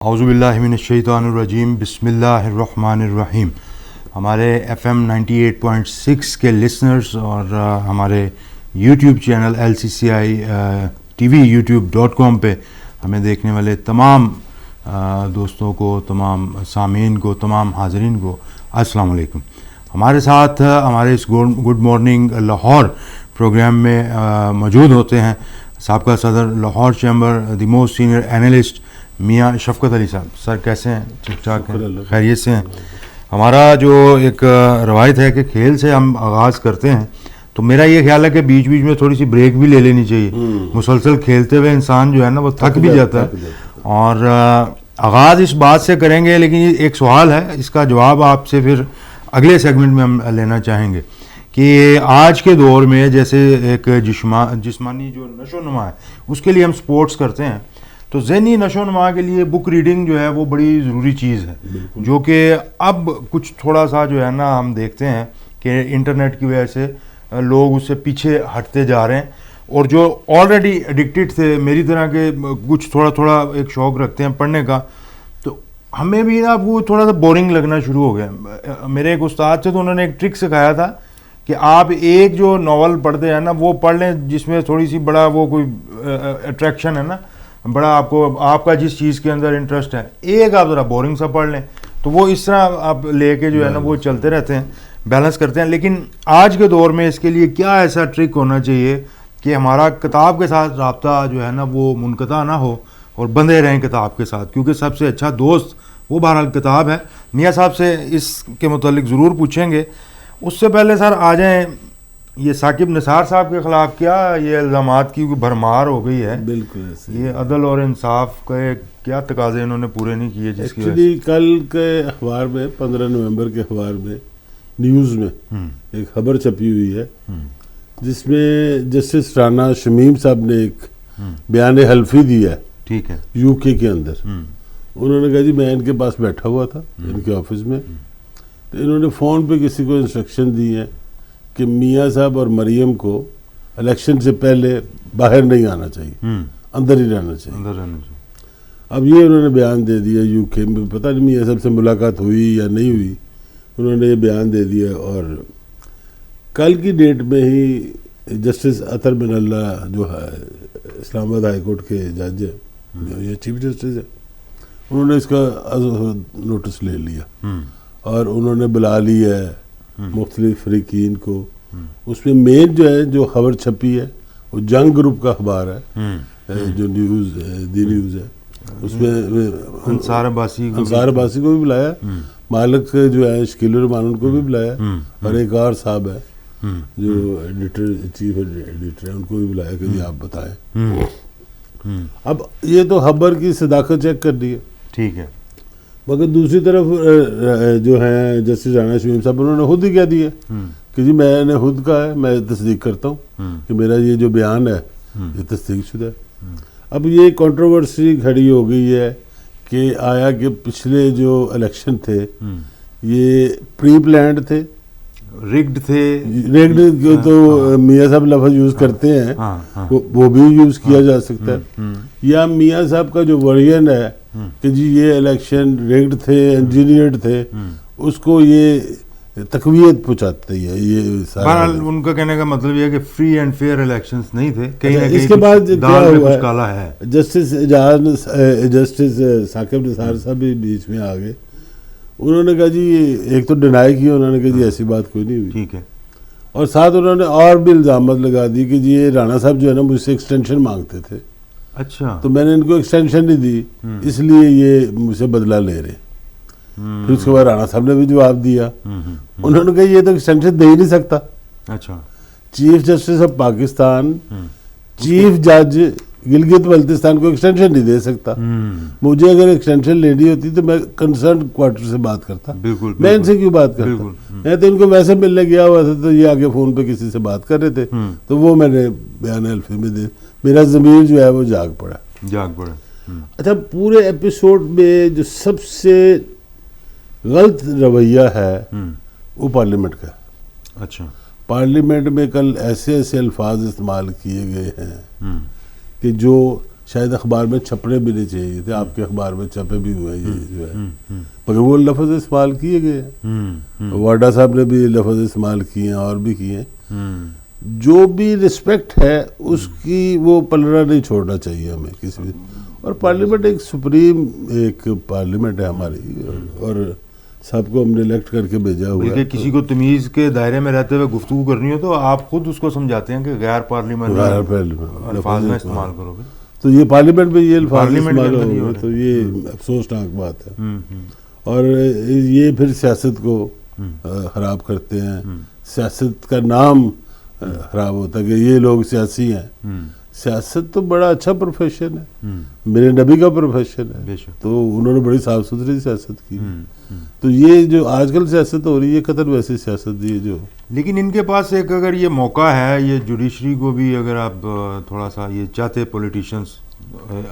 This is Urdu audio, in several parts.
اعوذ باللہ من الشیطان الرجیم، بسم اللہ الرحمن الرحیم۔ ہمارے FM 98.6 کے لسنرز اور ہمارے YouTube channel LCCI TV youtube.com پہ ہمیں دیکھنے والے تمام دوستوں کو، تمام سامعین کو، تمام حاضرین کو السلام علیکم۔ ہمارے ساتھ ہمارے اس گڈ مارننگ لاہور پروگرام میں موجود ہوتے ہیں سابقہ صدر Lahore chamber, the most senior analyst میاں شفقت علی صاحب۔ سر کیسے ہیں؟ ٹھیک ٹھاک ہیں؟ خیریت سے ہیں؟ ہمارا جو ایک روایت ہے کہ کھیل سے ہم آغاز کرتے ہیں، تو میرا یہ خیال ہے کہ بیچ بیچ میں تھوڑی سی بریک بھی لے لینی چاہیے۔ مسلسل کھیلتے ہوئے انسان جو ہے نا وہ تھک بھی جاتا ہے۔ اور آغاز اس بات سے کریں گے، لیکن یہ ایک سوال ہے، اس کا جواب آپ سے پھر اگلے سیگمنٹ میں ہم لینا چاہیں گے کہ آج کے دور میں جیسے ایک جسمانی جو نشو و نما ہے اس کے لیے ہم سپورٹس کرتے ہیں، تو ذہنی نشو و نما کے لیے بک ریڈنگ جو ہے وہ بڑی ضروری چیز ہے، جو کہ اب کچھ تھوڑا سا جو ہے نا ہم دیکھتے ہیں کہ انٹرنیٹ کی وجہ سے لوگ اس سے پیچھے ہٹتے جا رہے ہیں، اور جو آلریڈی ایڈکٹڈ تھے میری طرح کے کچھ تھوڑا ایک شوق رکھتے ہیں پڑھنے کا، تو ہمیں بھی نا وہ تھوڑا سا بورنگ لگنا شروع ہو گیا۔ میرے ایک استاد تھے تو انہوں نے ایک ٹرک سکھایا تھا کہ آپ ایک جو ناول پڑھتے ہیں نا وہ پڑھ لیں جس میں تھوڑی سی بڑا وہ کوئی اٹریکشن ہے نا، بڑا آپ کا جس چیز کے اندر انٹرسٹ ہے، ایک آپ ذرا بورنگ سا پڑھ لیں، تو وہ اس طرح آپ لے کے جو ہے نا وہ چلتے رہتے ہیں، بیلنس کرتے ہیں۔ لیکن آج کے دور میں اس کے لیے کیا ایسا ٹرک ہونا چاہیے کہ ہمارا کتاب کے ساتھ رابطہ جو ہے نا وہ منقطع نہ ہو اور بندھے رہیں کتاب کے ساتھ، کیونکہ سب سے اچھا دوست وہ بہرحال کتاب ہے۔ میاں صاحب سے اس کے متعلق ضرور پوچھیں گے۔ اس سے پہلے سر آ جائیں، یہ ثاقب نثار صاحب کے خلاف کیا یہ الزامات کی بھرمار ہو گئی ہے؟ بالکل یہ عدل اور انصاف کے کیا تقاضے انہوں نے پورے نہیں کیے، جس کی ایکچولی کل کے اخبار میں 15 نومبر کے اخبار میں نیوز میں ایک خبر چھپی ہوئی ہے جس میں جسٹس رانا شمیم صاحب نے ایک بیان حلفی دیا ہے، ٹھیک ہے، UK کے اندر۔ انہوں نے کہا جی میں ان کے پاس بیٹھا ہوا تھا ان کے آفس میں، تو انہوں نے فون پہ کسی کو انسٹرکشن دی ہے کہ میاں صاحب اور مریم کو الیکشن سے پہلے باہر نہیں آنا چاہیے، اندر ہی رہنا چاہیے۔ اب یہ انہوں نے بیان دے دیا UK میں، پتہ نہیں میاں صاحب سے ملاقات ہوئی یا نہیں ہوئی، انہوں نے یہ بیان دے دیا۔ اور کل کی ڈیٹ میں ہی جسٹس اطہر بن اللہ جو ہے اسلام آباد ہائی کورٹ کے جج ہے، یہ چیف جسٹس ہے، انہوں نے اس کا نوٹس لے لیا اور انہوں نے بلا لی ہے مختلف فریقین کو۔ اس میں مین جو ہے جو خبر چھپی ہے وہ جنگ گروپ کا اخبار ہے، جو نیوز دی نیوز ہے، اس میں انصار عباسی کو بھی بلایا، مالک جو ہے شکیل الرحمان ان کو بھی بلایا، اور ایک اور صاحب ہے جو ایڈیٹر چیف ایڈیٹر ہے ان کو بھی بلایا کہ جی آپ بتائیں۔ اب یہ تو خبر کی صداقت چیک کر دی ہے، ٹھیک ہے، مگر دوسری طرف جو ہے جسٹس رانا شمیم صاحب انہوں نے خود ہی کہہ دیا کہ جی میں نے خود کہا ہے، میں تصدیق کرتا ہوں کہ میرا یہ جو بیان ہے یہ تصدیق شدہ ہے۔ اب یہ کنٹروورسی کھڑی ہو گئی ہے کہ آیا کہ پچھلے جو الیکشن تھے یہ پری پلانڈ تھے، ریگڈ تھے، ریگڈ تو میاں صاحب لفظ یوز کرتے ہیں، وہ بھی یوز کیا جا سکتا ہے، یا میاں صاحب کا جو ورژن ہے کہ جی یہ الیکشن ریگڈ تھے، انجینئرڈ تھے، اس کو یہ تقویت پہنچاتی ہے۔ یہ بہرحال ان کا کہنے کا مطلب یہ ہے کہ فری اینڈ فیئر الیکشنز نہیں تھے، کہیں نہ کہیں اس کے بعد کیا ہوا کچھ کالا ہے۔ جسٹس ثاقب نثار صاحب بھی بیچ میں آ گئے، انہوں نے کہا جی ایک تو ڈینائی کیا، انہوں نے کہا جی ایسی بات کوئی نہیں ہوئی، ٹھیک ہے، اور ساتھ انہوں نے اور بھی الزامات لگا دی کہ جی یہ رانا صاحب جو ہے نا مجھ سے ایکسٹینشن مانگتے تھے، اچھا، تو میں نے ان کو ایکسٹینشن نہیں دی، اس لیے یہ مجھ سے بدلہ لے رہے۔ پھر اس کے بعد رانا صاحب نے بھی جواب دیا، انہوں نے کہا یہ تو ایکسٹینشن دے ہی نہیں سکتا، اچھا، chief justice of Pakistan, chief جج گلگت بلتستان کو ایکسٹینشن نہیں دے سکتا، مجھے اگر ایکسٹینشن لینی ہوتی تو میں کنسرن کوارٹر سے بات کرتا، میں ان سے کیوں بات کرتا؟ میں تو ان کو ویسے ملنے گیا ہوا تھا، تو یہ آگے فون پہ کسی سے بات کر رہے تھے، تو وہ میں نے بیان حلفی میں دے، میرا ضمیر جو ہے وہ جاگ پڑا۔ اچھا، پورے ایپیسوڈ میں جو سب سے غلط رویہ ہے وہ پارلیمنٹ کا۔ اچھا، پارلیمنٹ میں کل ایسے الفاظ استعمال کیے گئے ہیں کہ جو شاید اخبار میں چھپنے بھی نہیں چاہیے تھے, آپ کے اخبار میں چھپے بھی ہوئے ہیں یہ جو ہے, مگر وہ لفظ استعمال کیے گئے ہیں. واڈا صاحب نے بھی یہ لفظ استعمال کیے ہیں اور بھی کیے ہیں. جو بھی رسپیکٹ ہے اس کی وہ پلڑا نہیں چھوڑنا چاہیے ہمیں کسی بھی. اور پارلیمنٹ ایک سپریم ایک پارلیمنٹ ہے ہماری, اور سب کو ہم نے الیکٹ کر کے بھیجا ہوا ہے. کسی کو تمیز کے دائرے میں رہتے ہوئے گفتگو کرنی ہو تو آپ خود اس کو سمجھاتے ہیں کہ غیر پارلیمنٹ الفاظ میں استعمال کرو گے, تو یہ پارلیمنٹ میں یہ الفاظ استعمال ہو گئے, تو یہ افسوسناک بات ہے. اور یہ پھر سیاست کو خراب کرتے ہیں, سیاست کا نام خراب ہوتا ہے کہ یہ لوگ سیاسی ہیں. سیاست تو بڑا اچھا پروفیشن ہے, میرے نبی کا پروفیشن ہے, تو انہوں نے بڑی صاف ستھری سیاست کی. تو یہ جو آج کل سیاست ہو رہی ہے قطر ویسی سیاست دی ہے جو. لیکن ان کے پاس ایک اگر یہ موقع ہے, یہ جوڈیشری کو بھی اگر آپ تھوڑا سا یہ چاہتے پولیٹیشینس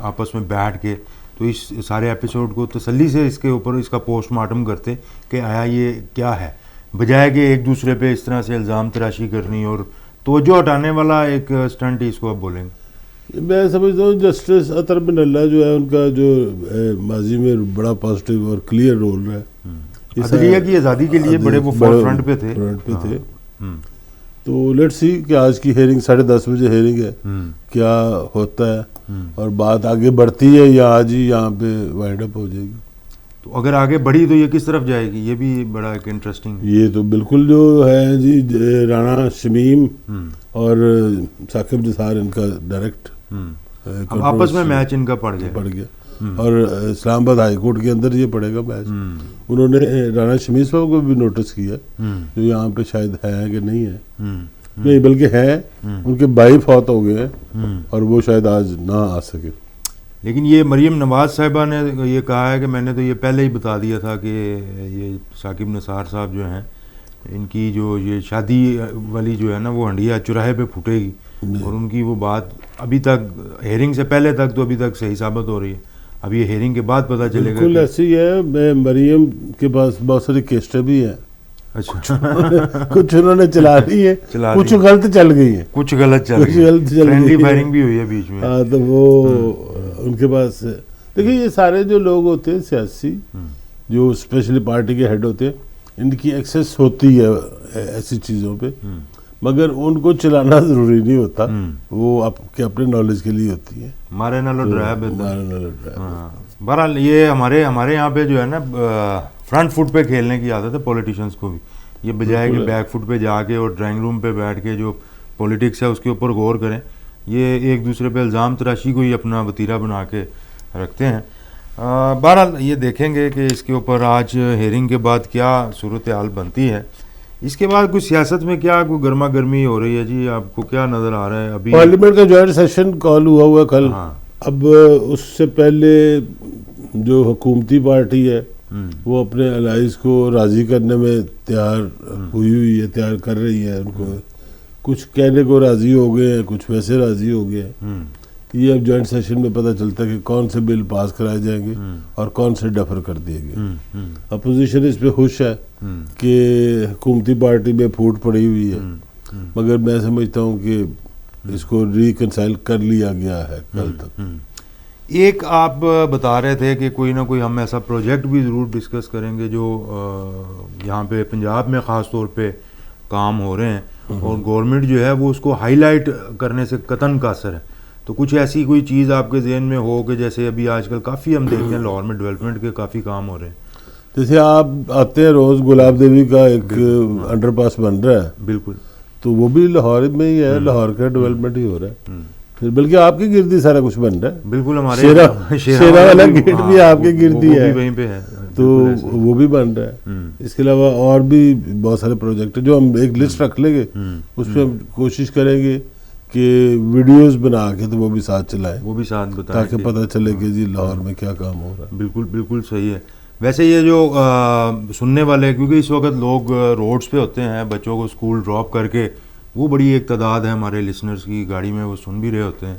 آپس میں بیٹھ کے, تو اس سارے ایپیسوڈ کو تسلی سے اس کے اوپر اس کا پوسٹ مارٹم کرتے کہ آیا یہ کیا ہے, بجائے کہ ایک دوسرے پہ اس طرح سے الزام تراشی کرنی اور توجہ ہٹانے والا ایک اسٹنٹ ہی اس کو آپ بولیں گے. میں سمجھتا ہوں جسٹس اطہر بن اللہ جو ہے ان کا جو ماضی میں بڑا پازیٹیو اور کلیئر رول ہے, عدلیہ کی آزادی کے لیے بڑے وہ فور فرنٹ پہ تھے. تو لیٹ سی کہ آج کی ہیئرنگ 10:30 بجے ہیئرنگ ہے, کیا ہوتا ہے اور بات آگے بڑھتی ہے یا آج ہی یہاں پہ وائنڈ اپ ہو جائے گی. تو اگر آگے بڑھی تو یہ کس طرف جائے گی, یہ بھی بڑا ایک انٹرسٹنگ. یہ تو بالکل جو ہے جی رانا شمیم اور ثاقب نثار ان کا ڈائریکٹ آپس میں میچ ان کا پڑ گیا, اور اسلام آباد ہائی کورٹ کے اندر یہ پڑے گا میچ. انہوں نے رانا شمیم صاحب کو بھی نوٹس کیا جو یہاں پہ شاید ہے کہ نہیں ہے, نہیں بلکہ ہے, ان کے بھائی فوت ہو گئے ہیں اور وہ شاید آج نہ آ سکے. لیکن یہ مریم نواز صاحبہ نے یہ کہا ہے کہ میں نے تو یہ پہلے ہی بتا دیا تھا کہ یہ ثاقب نثار صاحب جو ہیں ان کی جو یہ شادی والی جو ہے نا وہ ہنڈیا چوراہے پہ پھوٹے گی, اور ان کی وہ بات ابھی تک ہیئرنگ سے پہلے تک تو ابھی تک صحیح ثابت ہو رہی ہے. اب یہ ہیئرنگ کے بعد پتہ چلے گا. بالکل ایسی ہے. میں مریم کے پاس بہت ساری کیسٹیں بھی ہیں, کچھ انہوں نے چلا لی ہے, کچھ غلط چل گئی ہیں, کچھ غلط چل فرینڈلی فائرنگ بھی ہوئی ہے بیچ میں. ہاں تو وہ ان کے پاس دیکھیے یہ سارے جو لوگ ہوتے ہیں سیاسی جو اسپیشلی پارٹی کے ہیڈ ہوتے ہیں, ان کی ایکسیس ہوتی ہے ایسی چیزوں پہ, مگر ان کو چلانا ضروری نہیں ہوتا, وہ آپ کے اپنے نالج کے لیے ہوتی ہے. مارے نہ لو ڈرائیو. بہرحال یہ ہمارے یہاں پہ جو ہے نا فرنٹ فٹ پہ کھیلنے کی عادت ہے پولیٹیشینس کو بھی, یہ بجائے کہ بیک فٹ پہ جا کے اور ڈرائنگ روم پہ بیٹھ کے جو پولیٹکس ہے اس کے اوپر غور کریں, یہ ایک دوسرے پہ الزام تراشی کو ہی اپنا وتیرہ بنا کے رکھتے ہیں. بہرحال یہ دیکھیں گے کہ اس کے اوپر آج ہیئرنگ کے بعد کیا صورتحال بنتی ہے. اس کے بعد کچھ سیاست میں کیا کوئی گرما گرمی ہو رہی ہے جی, آپ کو کیا نظر آ رہا ہے؟ ابھی پارلیمنٹ کا جوائنٹ سیشن کال ہوا کل. اب اس سے پہلے جو حکومتی پارٹی ہے وہ اپنے الائز کو راضی کرنے میں تیار ہوئی ہے, تیار کر رہی ہے. ان کو کچھ کہنے کو راضی ہو گئے ہیں, کچھ ویسے راضی ہو گئے ہیں. یہ اب جوائنٹ سیشن میں پتہ چلتا ہے کہ کون سے بل پاس کرائے جائیں گے اور کون سے ڈیفر کر دیے گئے. اپوزیشن اس پہ خوش ہے کہ حکومتی پارٹی میں پھوٹ پڑی ہوئی ہے, مگر میں سمجھتا ہوں کہ اس کو ریکنسائل کر لیا گیا ہے کل تک. ایک آپ بتا رہے تھے کہ کوئی نہ کوئی ہم ایسا پروجیکٹ بھی ضرور ڈسکس کریں گے جو یہاں پہ پنجاب میں خاص طور پہ کام ہو رہے ہیں, اور گورنمنٹ جو ہے وہ اس کو ہائی لائٹ کرنے سے قطعاً قاصر ہے. تو کچھ ایسی کوئی چیز آپ کے ذہن میں ہو کہ جیسے ابھی آج کل کافی ہم دیکھتے ہیں لاہور میں ڈیولپمنٹ کے کافی کام ہو رہے ہیں, جیسے آپ آتے ہیں روز گلاب دیوی کا ایک انڈر پاس بن رہا ہے, بالکل, تو وہ بھی لاہور میں ہی ہے, لاہور کا ڈیولپمنٹ ہی ہو رہا ہے. پھر بلکہ آپ کی گردی سارا کچھ بن رہا ہے, بالکل, ہمارے شیرا والا گیٹ بھی آپ کی گردی ہے, وہیں پہ ہے, تو وہ بھی بن رہا ہے. اس کے علاوہ اور بھی بہت سارے پروجیکٹ ہیں جو ہم ایک لسٹ رکھ لیں گے, اس پہ ہم کوشش کریں گے کہ ویڈیوز بنا کے تو وہ بھی ساتھ چلائیں, وہ بھی ساتھ بتائیں تاکہ پتہ چلے کہ جی لاہور میں کیا کام ہو رہا ہے. بالکل بالکل صحیح ہے. ویسے یہ جو سننے والے, کیونکہ اس وقت لوگ روڈز پہ ہوتے ہیں بچوں کو اسکول ڈراپ کر کے, وہ بڑی ایک تعداد ہے ہمارے لسنرز کی, گاڑی میں وہ سن بھی رہے ہوتے ہیں.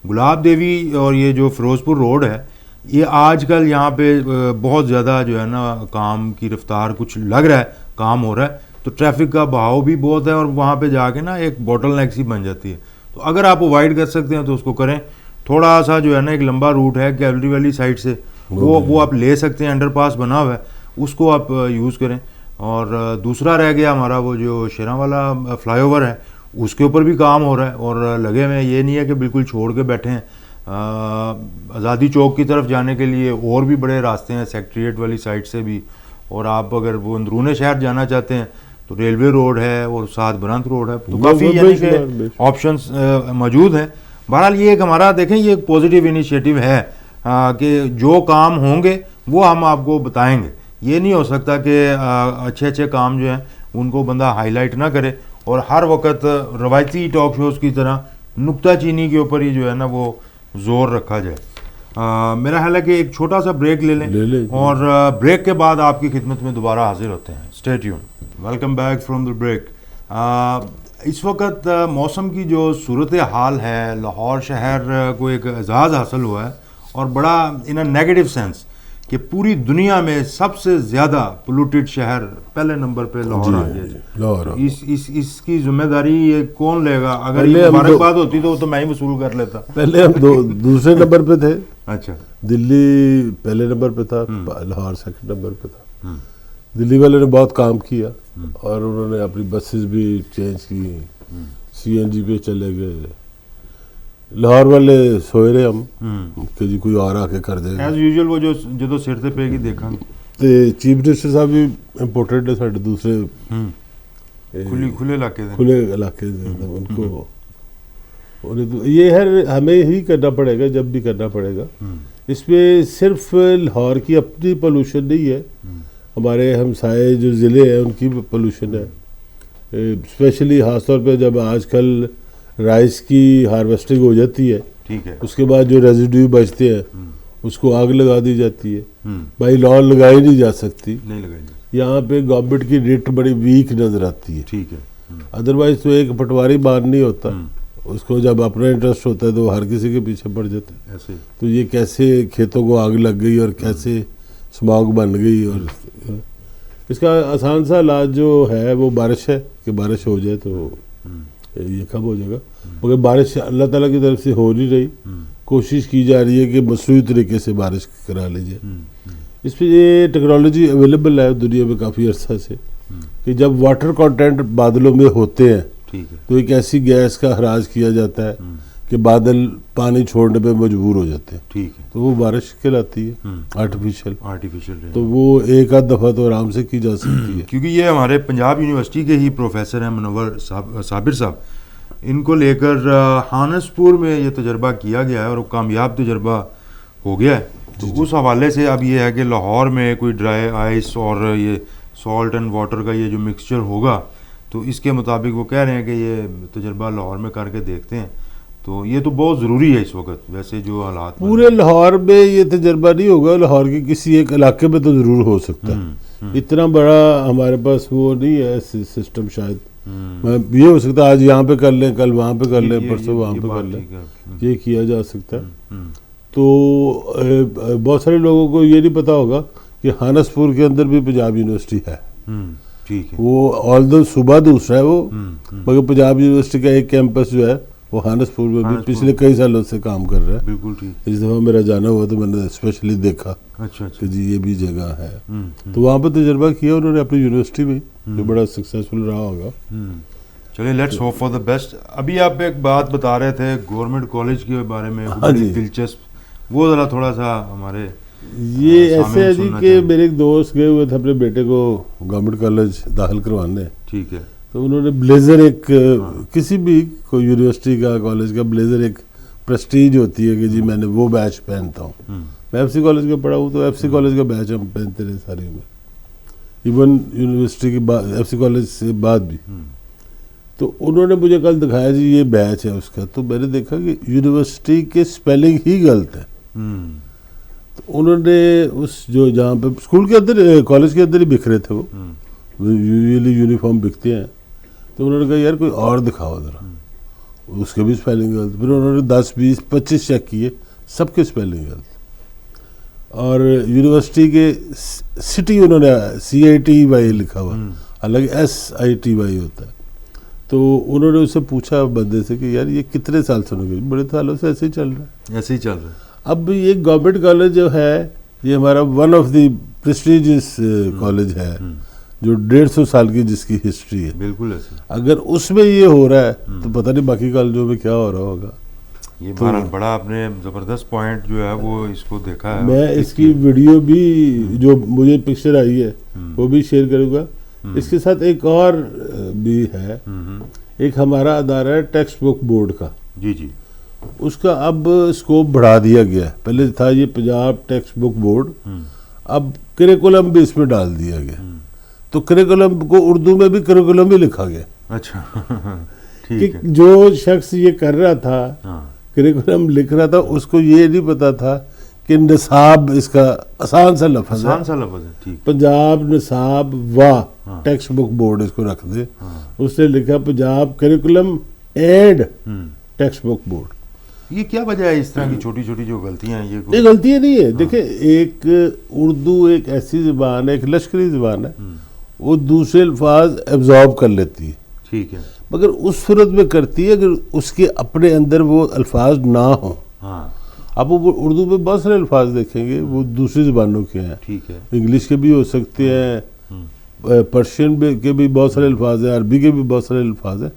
گلاب دیوی اور یہ جو فیروز پور روڈ ہے, یہ آج کل یہاں پہ بہت زیادہ جو ہے نا کام کی رفتار کچھ لگ رہا ہے, کام ہو رہا ہے, تو ٹریفک کا بہاؤ بھی بہت ہے, اور وہاں پہ جا کے نا ایک بوٹل نیک سی بن جاتی ہے. تو اگر آپ اوائڈ کر سکتے ہیں تو اس کو کریں. تھوڑا سا جو ہے نا ایک لمبا روٹ ہے کیولری والی سائڈ سے, وہ آپ لے سکتے ہیں, انڈر پاس بنا ہوا ہے, اس کو آپ یوز کریں. اور دوسرا رہ گیا ہمارا وہ جو شیراں والا فلائی اوور ہے, اس کے اوپر بھی کام ہو رہا ہے اور لگے ہوئے ہیں. یہ نہیں ہے کہ بالکل چھوڑ کے بیٹھے ہیں. آزادی چوک کی طرف جانے کے لیے اور بھی بڑے راستے ہیں, سیکٹریٹ والی سائڈ سے بھی, اور آپ اگر وہ اندرون شہر جانا چاہتے ہیں تو ریلوے روڈ ہے اور ساتھ برانت روڈ ہے, تو کافی یعنی کہ آپشنز موجود ہیں. بہرحال یہ ایک ہمارا دیکھیں یہ ایک پازیٹیو انیشیٹو ہے کہ جو کام ہوں گے وہ ہم آپ کو بتائیں گے. یہ نہیں ہو سکتا کہ اچھے اچھے کام جو ہیں ان کو بندہ ہائی لائٹ نہ کرے اور ہر وقت روایتی ٹاک شوز کی طرح نکتہ چینی کے اوپر ہی جو ہے نا وہ زور رکھا جائے. میرا خیال ہے کہ ایک چھوٹا سا بریک لے لیں اور بریک کے بعد آپ کی خدمت میں دوبارہ حاضر ہوتے ہیں. Stay tune. Welcome back from the break. اس وقت موسم کی جو صورت حال ہے, لاہور شہر کو ایک اعزاز حاصل ہوا ہے اور بڑا ان اے نیگیٹو سینس کہ پوری دنیا میں سب سے زیادہ پولوٹیڈ شہر پہلے نمبر پہ لاہور آ گیا. اس کی ذمہ داری یہ کون لے گا؟ اگر یہ مبارکباد ہوتی تو میں ہی وصول کر لیتا. پہلے ہم دوسرے نمبر پہ تھے. اچھا, دلی پہلے نمبر پہ تھا, لاہور سیکنڈ نمبر پہ تھا. دلی والے نے بہت کام کیا اور انہوں نے اپنی بسز بھی چینج کی, سی این جی پہ چلے گئے. لاہور والے سوئے رہے ہم کہ جی کوئی اور آ کے کر دے گا ایز یوزول. وہ جو جدو سر تے پے گی دیکھا تے چیف منسٹر صاحب بھی امپورٹنٹ ہے ساڈے دوسرے کھلے علاقے کھلے علاقے ان کو یہ ہے ہمیں ہی کرنا پڑے گا جب بھی کرنا پڑے گا. اس میں صرف لاہور کی اپنی پولوشن نہیں ہے, ہمارے ہمسائے جو ضلع ہیں ان کی بھی پولوشن ہے. اسپیشلی خاص طور پہ جب آج کل رائس کی ہارویسٹنگ ہو جاتی ہے, ٹھیک ہے, اس کے بعد جو ریزیڈیو بچتے ہیں اس کو آگ لگا دی جاتی ہے. بھائی لان لگائی نہیں جا سکتی, نہیں لگائی. یہاں پہ گورنمنٹ کی ریٹ بڑی ویک نظر آتی ہے. ٹھیک ہے. ادروائز تو ایک پٹواری بار نہیں ہوتا, اس کو جب اپنا انٹرسٹ ہوتا ہے تو ہر کسی کے پیچھے پڑ جاتا ہے. ایسے تو یہ کیسے کھیتوں کو آگ لگ گئی اور کیسے اسماگ بن گئی, اور اس کا آسان سا علاج جو ہے وہ بارش ہے کہ بارش ہو جائے تو یہ کب ہو جائے گا. مگر بارش اللہ تعالیٰ کی طرف سے ہو نہیں رہی, کوشش کی جا رہی ہے کہ مصنوعی طریقے سے بارش کرا لی جائے. اس پہ یہ ٹیکنالوجی اویلیبل ہے دنیا میں کافی عرصہ سے کہ جب واٹر کانٹینٹ بادلوں میں ہوتے ہیں تو ایک ایسی گیس کا اخراج کیا جاتا ہے کہ بادل پانی چھوڑنے پہ مجبور ہو جاتے ہیں. ٹھیک ہے. تو وہ بارش کہلاتی ہے آرٹیفیشل. تو وہ ایک آدھ دفعہ تو آرام سے کی جا سکتی ہے. کیونکہ یہ ہمارے پنجاب یونیورسٹی کے ہی پروفیسر ہیں منور صابر صاحب, ان کو لے کر ہانس پور میں یہ تجربہ کیا گیا ہے اور وہ کامیاب تجربہ ہو گیا ہے. تو اس حوالے سے اب یہ ہے کہ لاہور میں کوئی ڈرائی آئس اور یہ سالٹ اینڈ واٹر کا یہ جو مکسچر ہوگا تو اس کے مطابق وہ کہہ رہے ہیں کہ یہ تجربہ لاہور میں کر کے دیکھتے ہیں. تو یہ تو بہت ضروری ہے اس وقت, ویسے جو حالات پورے لاہور میں یہ تجربہ نہیں ہوگا, لاہور کے کسی ایک علاقے میں تو ضرور ہو سکتا ہے. اتنا بڑا ہمارے پاس وہ نہیں ہے سسٹم, شاید یہ ہو سکتا ہے آج یہاں پہ کر لیں, کل وہاں پہ کر لیں, پرسوں وہاں پہ کر لیں, یہ کیا جا سکتا ہے. تو بہت سارے لوگوں کو یہ نہیں پتا ہوگا کہ ہانس پور کے اندر بھی پنجاب یونیورسٹی ہے. وہ آلدو صوبہ دوسرا ہے وہ, مگر پنجاب یونیورسٹی کا ایک کیمپس جو ہے وہ ہانس پور میں بھی پچھلے کئی سالوں سے کام کر رہا ہے. بالکل ٹھیک. اس دفعہ میرا جانا ہوا تو میں نے اسپیشلی دیکھا کہ جی یہ بھی جگہ ہے. تو وہاں پہ تجربہ کیا انہوں نے اپنی یونیورسٹی میں, جو بڑا سکسیسفل رہا ہوگا. چلیے let's hope for the best. ابھی آپ ایک بات بتا رہے تھے گورنمنٹ کالج کے بارے میں, دلچسپ, وہ ذرا تھوڑا سا ہمارے. یہ ایسے ہے جی کہ میرے ایک دوست گئے ہوئے تھے اپنے بیٹے کو گورنمنٹ کالج داخل کروانے. ٹھیک ہے. تو انہوں نے بلیزر, ایک کسی بھی کوئی یونیورسٹی کا کالج کا بلیزر ایک پریسٹیج ہوتی ہے کہ جی میں نے وہ بیچ پہنتا ہوں. میں ایف سی کالج کا پڑھا ہوں تو ایف سی کالج کا بیچ ہم پہنتے رہے سارے میں, ایون یونیورسٹی کے بعد ایف سی کالج سے بعد بھی. تو انہوں نے مجھے کل دکھایا جی یہ بیچ ہے اس کا, تو میں نے دیکھا کہ یونیورسٹی کے اسپیلنگ ہی غلط ہے. تو انہوں نے اس جو جہاں پہ اسکول کے اندر کالج کے اندر ہی بکھرے تھے, وہ یوزلی یونیفارم بکتے ہیں, تو انہوں نے کہا یار کوئی اور دکھاؤ ذرا, اس کے بھی اسپیلنگ غلط. پھر انہوں نے 10 20 25 چیک کیے, سب کے اسپیلنگ غلط. اور یونیورسٹی کے سٹی انہوں نے CITY لکھا ہوا, حالانکہ SITY ہوتا ہے. تو انہوں نے اس سے پوچھا بندے سے کہ یار یہ کتنے سال سے ہو گئے؟ بڑے سالوں سے ایسے ہی چل رہا ہے. ایسے ہی چل رہا ہے. اب یہ گورنمنٹ کالج جو ہے یہ ہمارا one of the prestigious college ہے جو 150 سال کی جس کی ہسٹری ہے. بالکل ایسے. اگر اس میں یہ ہو رہا ہے تو پتہ نہیں باقی کالجوں میں کیا ہو رہا ہوگا. یہ بڑا آپ نے زبردست پوائنٹ جو ہے وہ اس کو دیکھا ہے. میں اس کی ویڈیو بھی جو مجھے پکچر آئی ہے وہ بھی شیئر کروں گا. اس کے ساتھ ایک اور بھی ہے، ایک ہمارا ادارہ ہے ٹیکسٹ بک بورڈ کا. جی جی. اس کا اب اسکوپ بڑھا دیا گیا ہے. پہلے تھا یہ پنجاب ٹیکسٹ بک بورڈ، اب کریکولم بھی اس میں ڈال دیا گیا. تو کریکولم کو اردو میں بھی کریکولم ہی لکھا گیا. اچھا کہ جو شخص یہ کر رہا تھا کریکولم لکھ رہا تھا اس کو یہ نہیں پتا تھا کہ نصاب اس کا آسان سا لفظ ہے. پنجاب نصاب و ٹیکسٹ بک بورڈ اس کو رکھ دے. اس نے لکھا Punjab curriculum and text book board. یہ کیا وجہ ہے اس طرح کی چھوٹی چھوٹی جو غلطیاں ہیں؟ یہ غلطیاں نہیں ہے. دیکھیں ایک اردو ایک ایسی زبان ہے، ایک لشکری زبان ہے، وہ دوسرے الفاظ ایبزارب کر لیتی ہے. ٹھیک ہے. مگر اس صورت میں کرتی ہے اگر اس کے اپنے اندر وہ الفاظ نہ ہوں. اب وہ اردو میں بہت سارے الفاظ دیکھیں گے وہ دوسری زبانوں کے ہیں. ٹھیک ہے. انگلش کے بھی ہو سکتے ہیں، پرشین کے بھی بہت سارے الفاظ ہیں، عربی کے بھی بہت سارے الفاظ ہیں.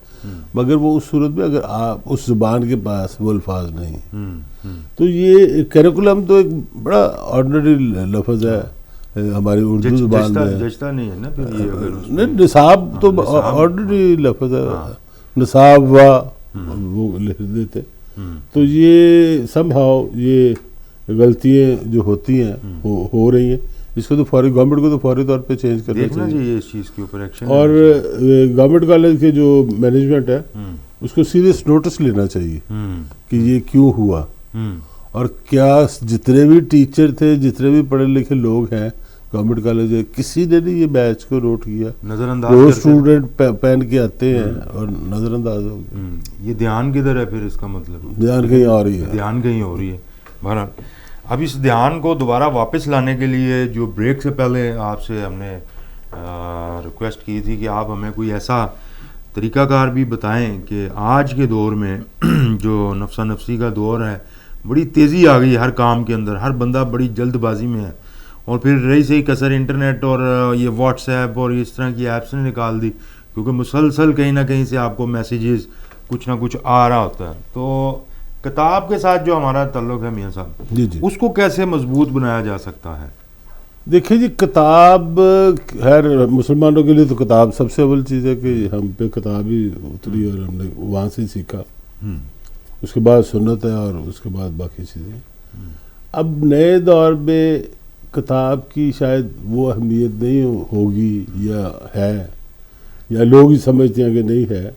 مگر وہ اس صورت میں اگر آپ اس زبان کے پاس وہ الفاظ نہیں تو یہ کریکولم تو ایک بڑا آرڈنری لفظ ہے ہماری اردو زبان میں. جچتا نہیں ہے نا پھر یہ. نہیں، نصاب تو آرڈنری لفظ ہے. نصاب وہ لکھ دیتے. تو یہ سم ہاؤ یہ غلطیاں جو ہوتی ہیں ہو رہی ہیں. اس کو تو فوری گورنمنٹ کو تو فوری طور پہ چینج کرنا چاہیے اس چیز کے اوپر ایکشن. اور گورنمنٹ کالج کے جو مینجمنٹ ہے اس کو سیریس نوٹس لینا چاہیے کہ یہ کیوں ہوا، اور کیا جتنے بھی ٹیچر تھے، جتنے بھی پڑھے لکھے لوگ ہیں گورنمنٹ کالج ہے، کسی نے نہیں یہ بیچ کو نوٹ کیا. نظر انداز وہ اسٹوڈنٹ پہن کے آتے ہیں اور نظر انداز ہو گیا. یہ دھیان کدھر ہے پھر؟ اس کا مطلب دھیان کہیں اور ہی ہے. دھیان کہیں ہو رہی ہے. بہرحال اب اس دھیان کو دوبارہ واپس لانے کے لیے جو بریک سے پہلے آپ سے ہم نے ریکویسٹ کی تھی کہ آپ ہمیں کوئی ایسا طریقہ کار بھی بتائیں کہ آج کے دور میں جو نفسا نفسی کا دور ہے، بڑی تیزی آ گئی ہر کام کے اندر، ہر بندہ بڑی جلد بازی میں ہے، اور پھر رہی صحیح کثر انٹرنیٹ اور یہ واٹس ایپ اور اس طرح کی ایپس نے نکال دی، کیونکہ مسلسل کہیں نہ کہیں سے آپ کو میسیجز کچھ نہ کچھ آ رہا ہوتا ہے. تو کتاب کے ساتھ جو ہمارا تعلق ہے میاں صاحب، جی اس کو کیسے مضبوط بنایا جا سکتا ہے؟ دیکھیں جی، کتاب خیر مسلمانوں کے لیے تو کتاب سب سے اول چیز ہے کہ ہم پہ کتاب ہی اتری اور ہم نے وہاں سے سیکھا. اس کے بعد سنت ہے اور اس کے بعد باقی چیزیں. اب نئے دور میں کتاب کی شاید وہ اہمیت نہیں ہوگی یا ہے، یا لوگ ہی سمجھتے ہیں کہ نہیں ہے،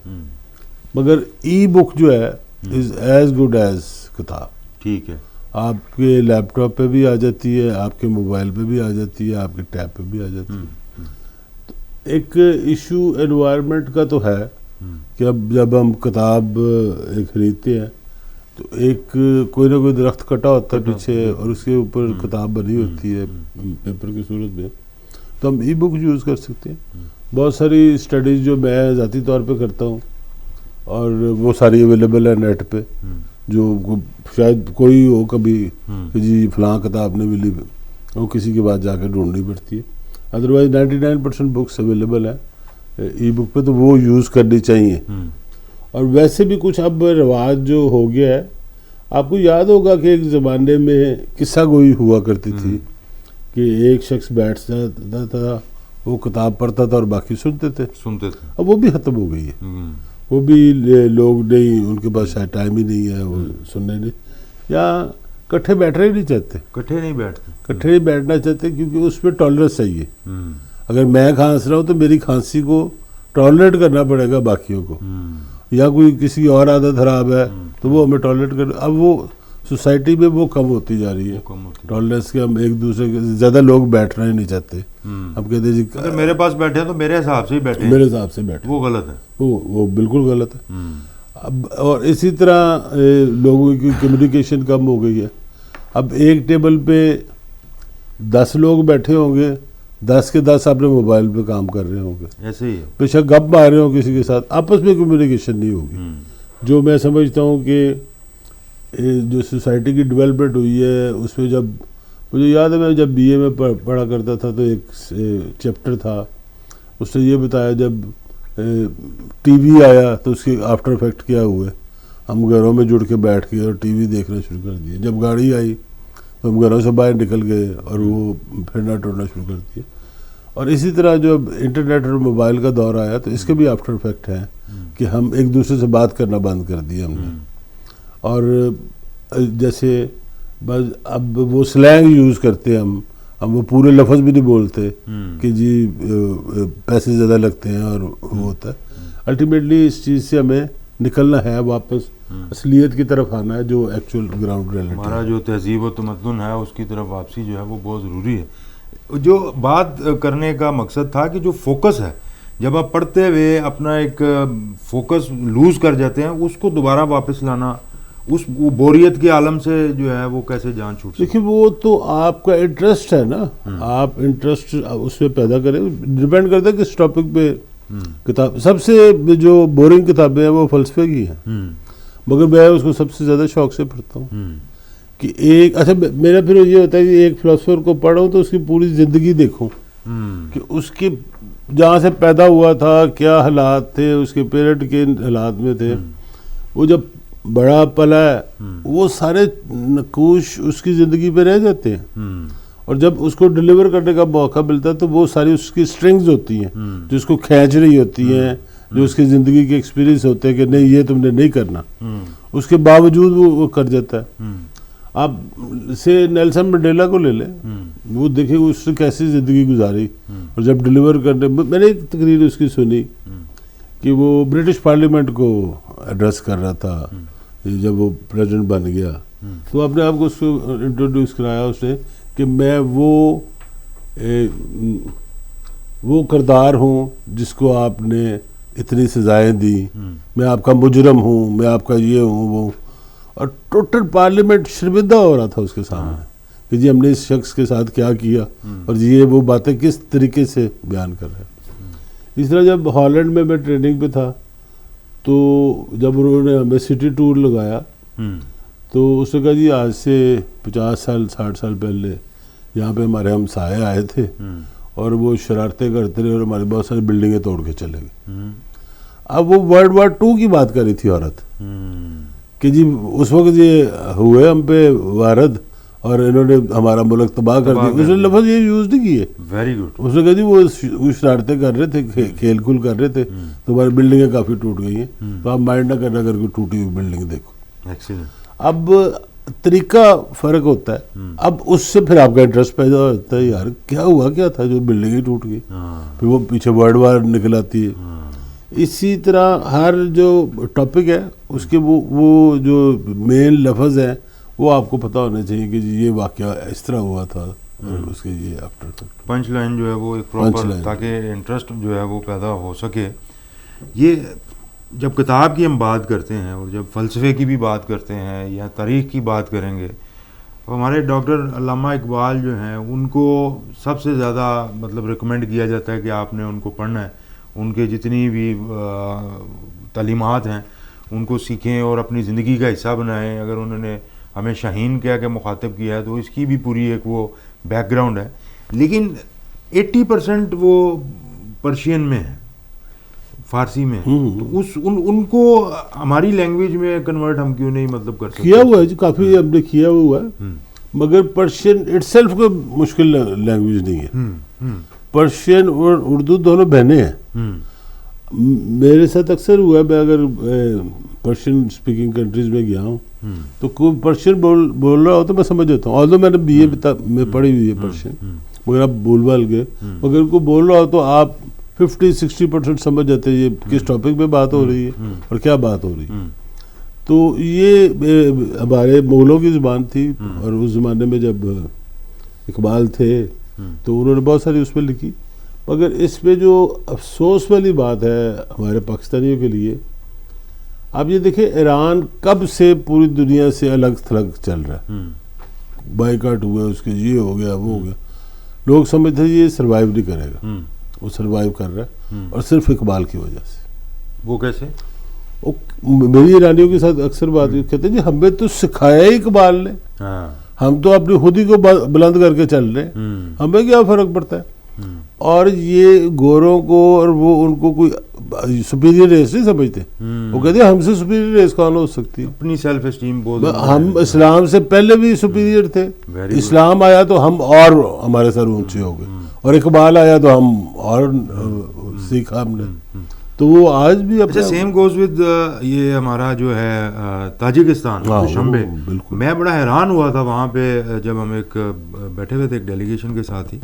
مگر ای بک جو ہے از ایز گڈ ایز کتاب. ٹھیک ہے. آپ کے لیپ ٹاپ پہ بھی آ جاتی ہے، آپ کے موبائل پہ بھی آ جاتی ہے، آپ کے ٹیب پہ بھی آ جاتی ہے. ایک ایشو انوائرمنٹ کا تو ہے کہ اب جب ہم کتاب خریدتے ہیں تو ایک کوئی نہ کوئی درخت کٹا ہوتا ہے پیچھے اور اس کے اوپر کتاب بنی ہوتی ہے پیپر کی صورت میں، تو ہم ای بک یوز کر سکتے ہیں. بہت ساری اسٹڈیز جو میں ذاتی طور پہ کرتا ہوں اور وہ ساری اویلیبل ہے نیٹ پہ، جو شاید کوئی ہو کبھی کہ جی فلاں کتاب نے ملی، وہ کسی کے بعد جا کے ڈھونڈنی پڑتی ہے. ادروائز 99% بکس اویلیبل ہیں ای بک پہ، تو وہ یوز کرنی چاہیے. اور ویسے بھی کچھ اب رواج جو ہو گیا ہے، آپ کو یاد ہوگا کہ ایک زمانے میں قصہ گوئی ہوا کرتی تھی کہ ایک شخص بیٹھتا تھا، وہ کتاب پڑھتا تھا اور باقی سنتے تھے. اب وہ بھی ختم ہو گئی ہے. وہ بھی لوگ نہیں، ان کے پاس شاید ٹائم ہی نہیں ہے وہ سننے نہیں، یا کٹھے بیٹھنا ہی نہیں چاہتے. کٹھے نہیں بیٹھنا چاہتے کیونکہ اس پہ ٹالرنس چاہیے. اگر میں کھانس رہا ہوں تو میری کھانسی کو ٹالریٹ کرنا پڑے گا باقیوں کو، یا کوئی کسی اور عادت خراب ہے تو وہ ہمیں ٹالریٹ کر. اب وہ سوسائٹی میں وہ کم ہوتی جا رہی ہے ٹالرنس کے. ہم ایک دوسرے کے زیادہ لوگ بیٹھنا ہی نہیں چاہتے. ہم کہتے ہیں جی میرے پاس بیٹھے تو میرے حساب سے ہی بیٹھے، میرے حساب سے بیٹھے. وہ غلط ہے، وہ بالکل غلط ہے. اب اور اسی طرح لوگوں کی کمیونیکیشن کم ہو گئی ہے. اب ایک ٹیبل پہ 10 لوگ بیٹھے ہوں گے 10 کے 10 اپنے موبائل پہ کام کر رہے ہوں گے, ایسے ہی ہے. بے شک گپ مار رہے ہوں کسی کے ساتھ, آپس میں کمیونیکیشن نہیں ہوگی. جو میں سمجھتا ہوں کہ جو سوسائٹی کی ڈیولپمنٹ ہوئی ہے اس میں, جب مجھے یاد ہے میں جب بی اے میں پڑھا کرتا تھا تو ایک چیپٹر تھا, اس نے یہ بتایا جب ٹی وی آیا تو اس کے آفٹر افیکٹ کیا ہوئے. ہم گھروں میں جڑ کے بیٹھ گئے اور ٹی وی دیکھنا شروع کر دیا. جب گاڑی آئی تو ہم گھروں سے باہر نکل گئے اور وہ پھرنا ٹورنا شروع کر دیا. اور اسی طرح جب انٹرنیٹ اور موبائل کا دور آیا تو اس کے بھی آفٹر افیکٹ ہیں کہ ہم ایک دوسرے سے بات کرنا بند کر دیا ہم نے. اور جیسے بس اب وہ سلینگ یوز کرتے ہیں ہم وہ پورے لفظ بھی نہیں بولتے کہ جی پیسے زیادہ لگتے ہیں اور وہ ہوتا ہے. الٹیمیٹلی اس چیز سے ہمیں نکلنا ہے, واپس اصلیت کی طرف آنا ہے جو ایکچوئل گراؤنڈ ریئلٹی. ہمارا جو تہذیب و تمدن ہے اس کی طرف واپسی جو ہے وہ بہت ضروری ہے. جو بات کرنے کا مقصد تھا کہ جو فوکس ہے, جب آپ پڑھتے ہوئے اپنا ایک فوکس لوز کر جاتے ہیں, اس کو دوبارہ واپس لانا, اس وہ بوریت کے عالم سے جو ہے وہ کیسے جان چھوٹ سکتی. دیکھیے وہ تو آپ کا انٹرسٹ ہے نا, آپ انٹرسٹ اس میں پیدا کریں. ڈپینڈ کرتا ہے کس ٹاپک پہ کتاب. سب سے جو بورنگ کتابیں ہیں وہ فلسفے کی ہیں, مگر میں اس کو سب سے زیادہ شوق سے پڑھتا ہوں. کہ ایک اچھا میرا پھر یہ ہوتا ہے کہ ایک فلسفر کو پڑھوں تو اس کی پوری زندگی دیکھوں کہ اس کی جہاں سے پیدا ہوا تھا کیا حالات تھے, اس کے پیرنٹ کے حالات میں تھے, وہ جب بڑا پلا ہے وہ سارے نقوش اس کی زندگی پہ رہ جاتے ہیں. اور جب اس کو ڈیلیور کرنے کا موقع ملتا ہے تو وہ ساری اس کی سٹرنگز ہوتی ہیں جو اس کو کھینچ رہی ہوتی ہیں, جو اس کی زندگی کے ایکسپیرینس ہوتے ہیں کہ نہیں یہ تم نے نہیں کرنا, اس کے باوجود وہ کر جاتا ہے. آپ سے نیلسن منڈیلا کو لے لیں, وہ دیکھیں اس نے کیسی زندگی گزاری, اور جب ڈیلیور کرنے, میں نے ایک تقریر اس کی سنی کہ وہ برٹش پارلیمنٹ کو ایڈریس کر رہا تھا جب وہ پریزیڈنٹ بن گیا, تو اپنے آپ کو اس کو انٹروڈیوس کرایا اس نے کہ میں وہ کردار ہوں جس کو آپ نے اتنی سزائیں دی, میں آپ کا مجرم ہوں, میں آپ کا یہ ہوں وہ. اور ٹوٹل پارلیمنٹ شرمندہ ہو رہا تھا اس کے سامنے کہ جی ہم نے اس شخص کے ساتھ کیا کیا, اور یہ وہ باتیں کس طریقے سے بیان کر رہے ہیں. اس طرح جب ہالینڈ میں ٹریننگ پہ تھا تو جب انہوں نے ہمیں سٹی ٹور لگایا تو اس نے کہا جی آج سے 50 سال 60 سال پہلے یہاں پہ ہمارے ہمسائے آئے تھے اور وہ شرارتیں کرتے رہے اور ہماری بہت ساری بلڈنگیں توڑ کے چلے گئے. اب وہ ورلڈ وار 2 کی بات کر رہی تھی عورت کہ جی اس وقت یہ ہوئے ہم پہ وارد اور انہوں نے ہمارا ملک تباہ کر دیا. اس نے لفظ یہ یوز نہیں کیے. Very good. اس نے کہا جی وہ شرارتیں کر رہے تھے, کھیل کھول کر رہے تھے, تو ہماری بلڈنگیں کافی ٹوٹ گئی ہیں, تو آپ مائنڈ نہ کرنا اگر کوئی ٹوٹی ہوئی بلڈنگ دیکھو. ایکسیلنٹ. اب طریقہ فرق ہوتا ہے. اب اس سے پھر آپ کا انٹرسٹ پیدا ہوتا ہے, یار کیا ہوا کیا تھا جو بلڈنگ ہی ٹوٹ گئی, پھر وہ پیچھے ورلڈ وار نکل آتی ہے. اسی طرح ہر جو ٹاپک ہے اس کے وہ جو مین لفظ ہیں وہ آپ کو پتہ ہونا چاہیے کہ جی یہ واقعہ اس طرح ہوا تھا, اس کے یہ آفٹر پنچ لائن جو ہے وہ ایک پراپر, تاکہ انٹرسٹ جو ہے وہ پیدا ہو سکے. یہ جب کتاب کی ہم بات کرتے ہیں اور جب فلسفے کی بھی بات کرتے ہیں یا تاریخ کی بات کریں گے, ہمارے ڈاکٹر علامہ اقبال جو ہیں ان کو سب سے زیادہ مطلب ریکمینڈ کیا جاتا ہے کہ آپ نے ان کو پڑھنا ہے. ان کے جتنی بھی تعلیمات ہیں ان کو سیکھیں اور اپنی زندگی کا حصہ بنائیں. اگر انہوں نے ہمیں شاہین کہہ کے مخاطب کیا ہے تو اس کی بھی پوری ایک وہ بیک گراؤنڈ ہے, لیکن 80% وہ پرشین میں ہے, فارسی میں ہے. تو ان کو ہماری لینگویج میں کنورٹ ہم کیوں نہیں مطلب کر سکتے؟ کیا ہوا ہے جی, کافی ہم نے کیا ہوا ہے, مگر پرشین اٹ سیلف کوئی مشکل لینگویج نہیں ہے. پرشین اور اردو دونوں بہنیں ہیں. میرے ساتھ اکثر ہوا ہے, میں اگر پرشین اسپیکنگ کنٹریز میں گیا ہوں تو کوئی پرشین بول رہا ہو تو میں سمجھ جاتا ہوں, آلدو میں نے BA میں پڑھی ہوئی ہے پرشین, مگر آپ بول بال گئے, مگر ان کو بول رہا ہو تو آپ 50-60% سمجھ جاتے ہیں یہ کس ٹاپک پہ بات ہو رہی ہے اور کیا بات ہو رہی ہے. تو یہ ہمارے مغلوں کی زبان تھی, اور اس زمانے میں جب اقبال تھے تو انہوں نے بہت ساری اس پہ لکھی. مگر اس پہ جو افسوس والی بات ہے ہمارے پاکستانیوں کے لیے, آپ یہ دیکھیں ایران کب سے پوری دنیا سے الگ تھلگ چل رہا ہے, بائیکاٹ ہوا, اس کے یہ ہو گیا وہ ہو گیا, لوگ سمجھتے ہیں یہ سروائیو نہیں کرے گا، وہ سروائیو کر رہا ہے، اور صرف اقبال کی وجہ سے۔ وہ کیسے؟ میری ایرانیوں کے ساتھ اکثر بات کہتے ہیں جی ہمیں تو سکھایا ہی اقبال نے، ہم تو اپنی خود ہی کو بلند کر کے چل رہے ہیں، ہمیں کیا فرق پڑتا ہے؟ اور یہ گوروں کو اور وہ ان کو کوئی سپیریئر ریس نہیں سمجھتے، وہ کہتے ہیں ہم سے سپیریئر ریس کون ہو سکتی ہے؟ اپنی سیلف اسٹیم بہت، ہم اسلام سے پہلے بھی سپیریئر تھے، اسلام آیا تو ہم اور ہمارے سر اونچے ہو گئے، اور اقبال آیا تو ہم اور سیکھا ہم نے، تو وہ آج بھی اچھا سیم گوز ود یہ ہمارا جو ہے تاجکستان دوشنبے، بالکل میں بڑا حیران ہوا تھا وہاں پہ جب ہم ایک بیٹھے ہوئے تھے ایک ڈیلیگیشن کے ساتھ ہی،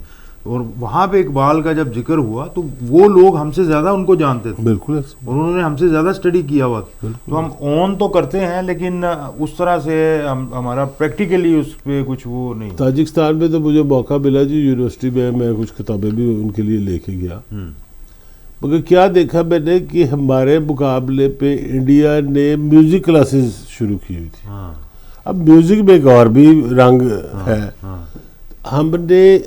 اور وہاں پہ اقبال کا جب ذکر ہوا تو وہ لوگ ہم سے زیادہ ان کو جانتے تھے، بالکل، اور انہوں نے ہم سے زیادہ اسٹڈی کیا ہوا تھا، تو ہم اون تو کرتے ہیں لیکن اس طرح سے ہمارا پریکٹیکلی اس پہ کچھ وہ نہیں۔ تاجکستان میں تو مجھے موقع ملا جی، یونیورسٹی میں کچھ کتابیں بھی ان کے لیے لے کے گیا، مگر کیا دیکھا میں نے کہ ہمارے مقابلے پہ انڈیا نے میوزک کلاسز شروع کی ہوئی تھی۔ اب میوزک میں ایک اور بھی رنگ ہے، ہم نے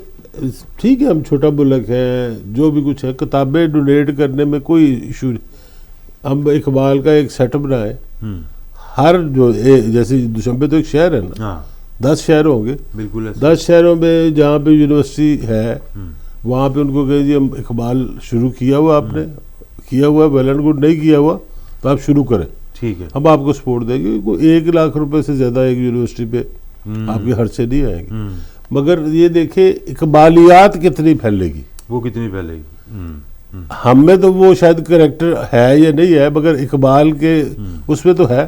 ٹھیک ہے ہم چھوٹا ملک ہے، جو بھی کچھ ہے، کتابیں ڈونیٹ کرنے میں کوئی ایشو نہیں، ہم اقبال کا ایک سیٹ بنائے، ہر جو جیسے دوشنبے تو ایک شہر ہے نا، 10 شہر ہوں گے، بالکل 10 شہروں میں جہاں پہ یونیورسٹی ہے وہاں پہ ان کو کہیں جی ہم اقبال شروع کیا ہوا، آپ نے کیا ہوا ویل اینڈ گڈ، نہیں کیا ہوا تو آپ شروع کریں، ٹھیک ہے، ہم آپ کو سپورٹ دیں گے، کوئی 1 لاکھ روپے سے زیادہ ایک یونیورسٹی پہ آپ کے خرچے نہیں آئیں گے، مگر یہ دیکھیں اقبالیات کتنی پھیلے گی، وہ کتنی پھیلے گی، ہم میں تو وہ شاید کریکٹر ہے یا نہیں ہے، مگر اقبال کے اس میں تو ہے،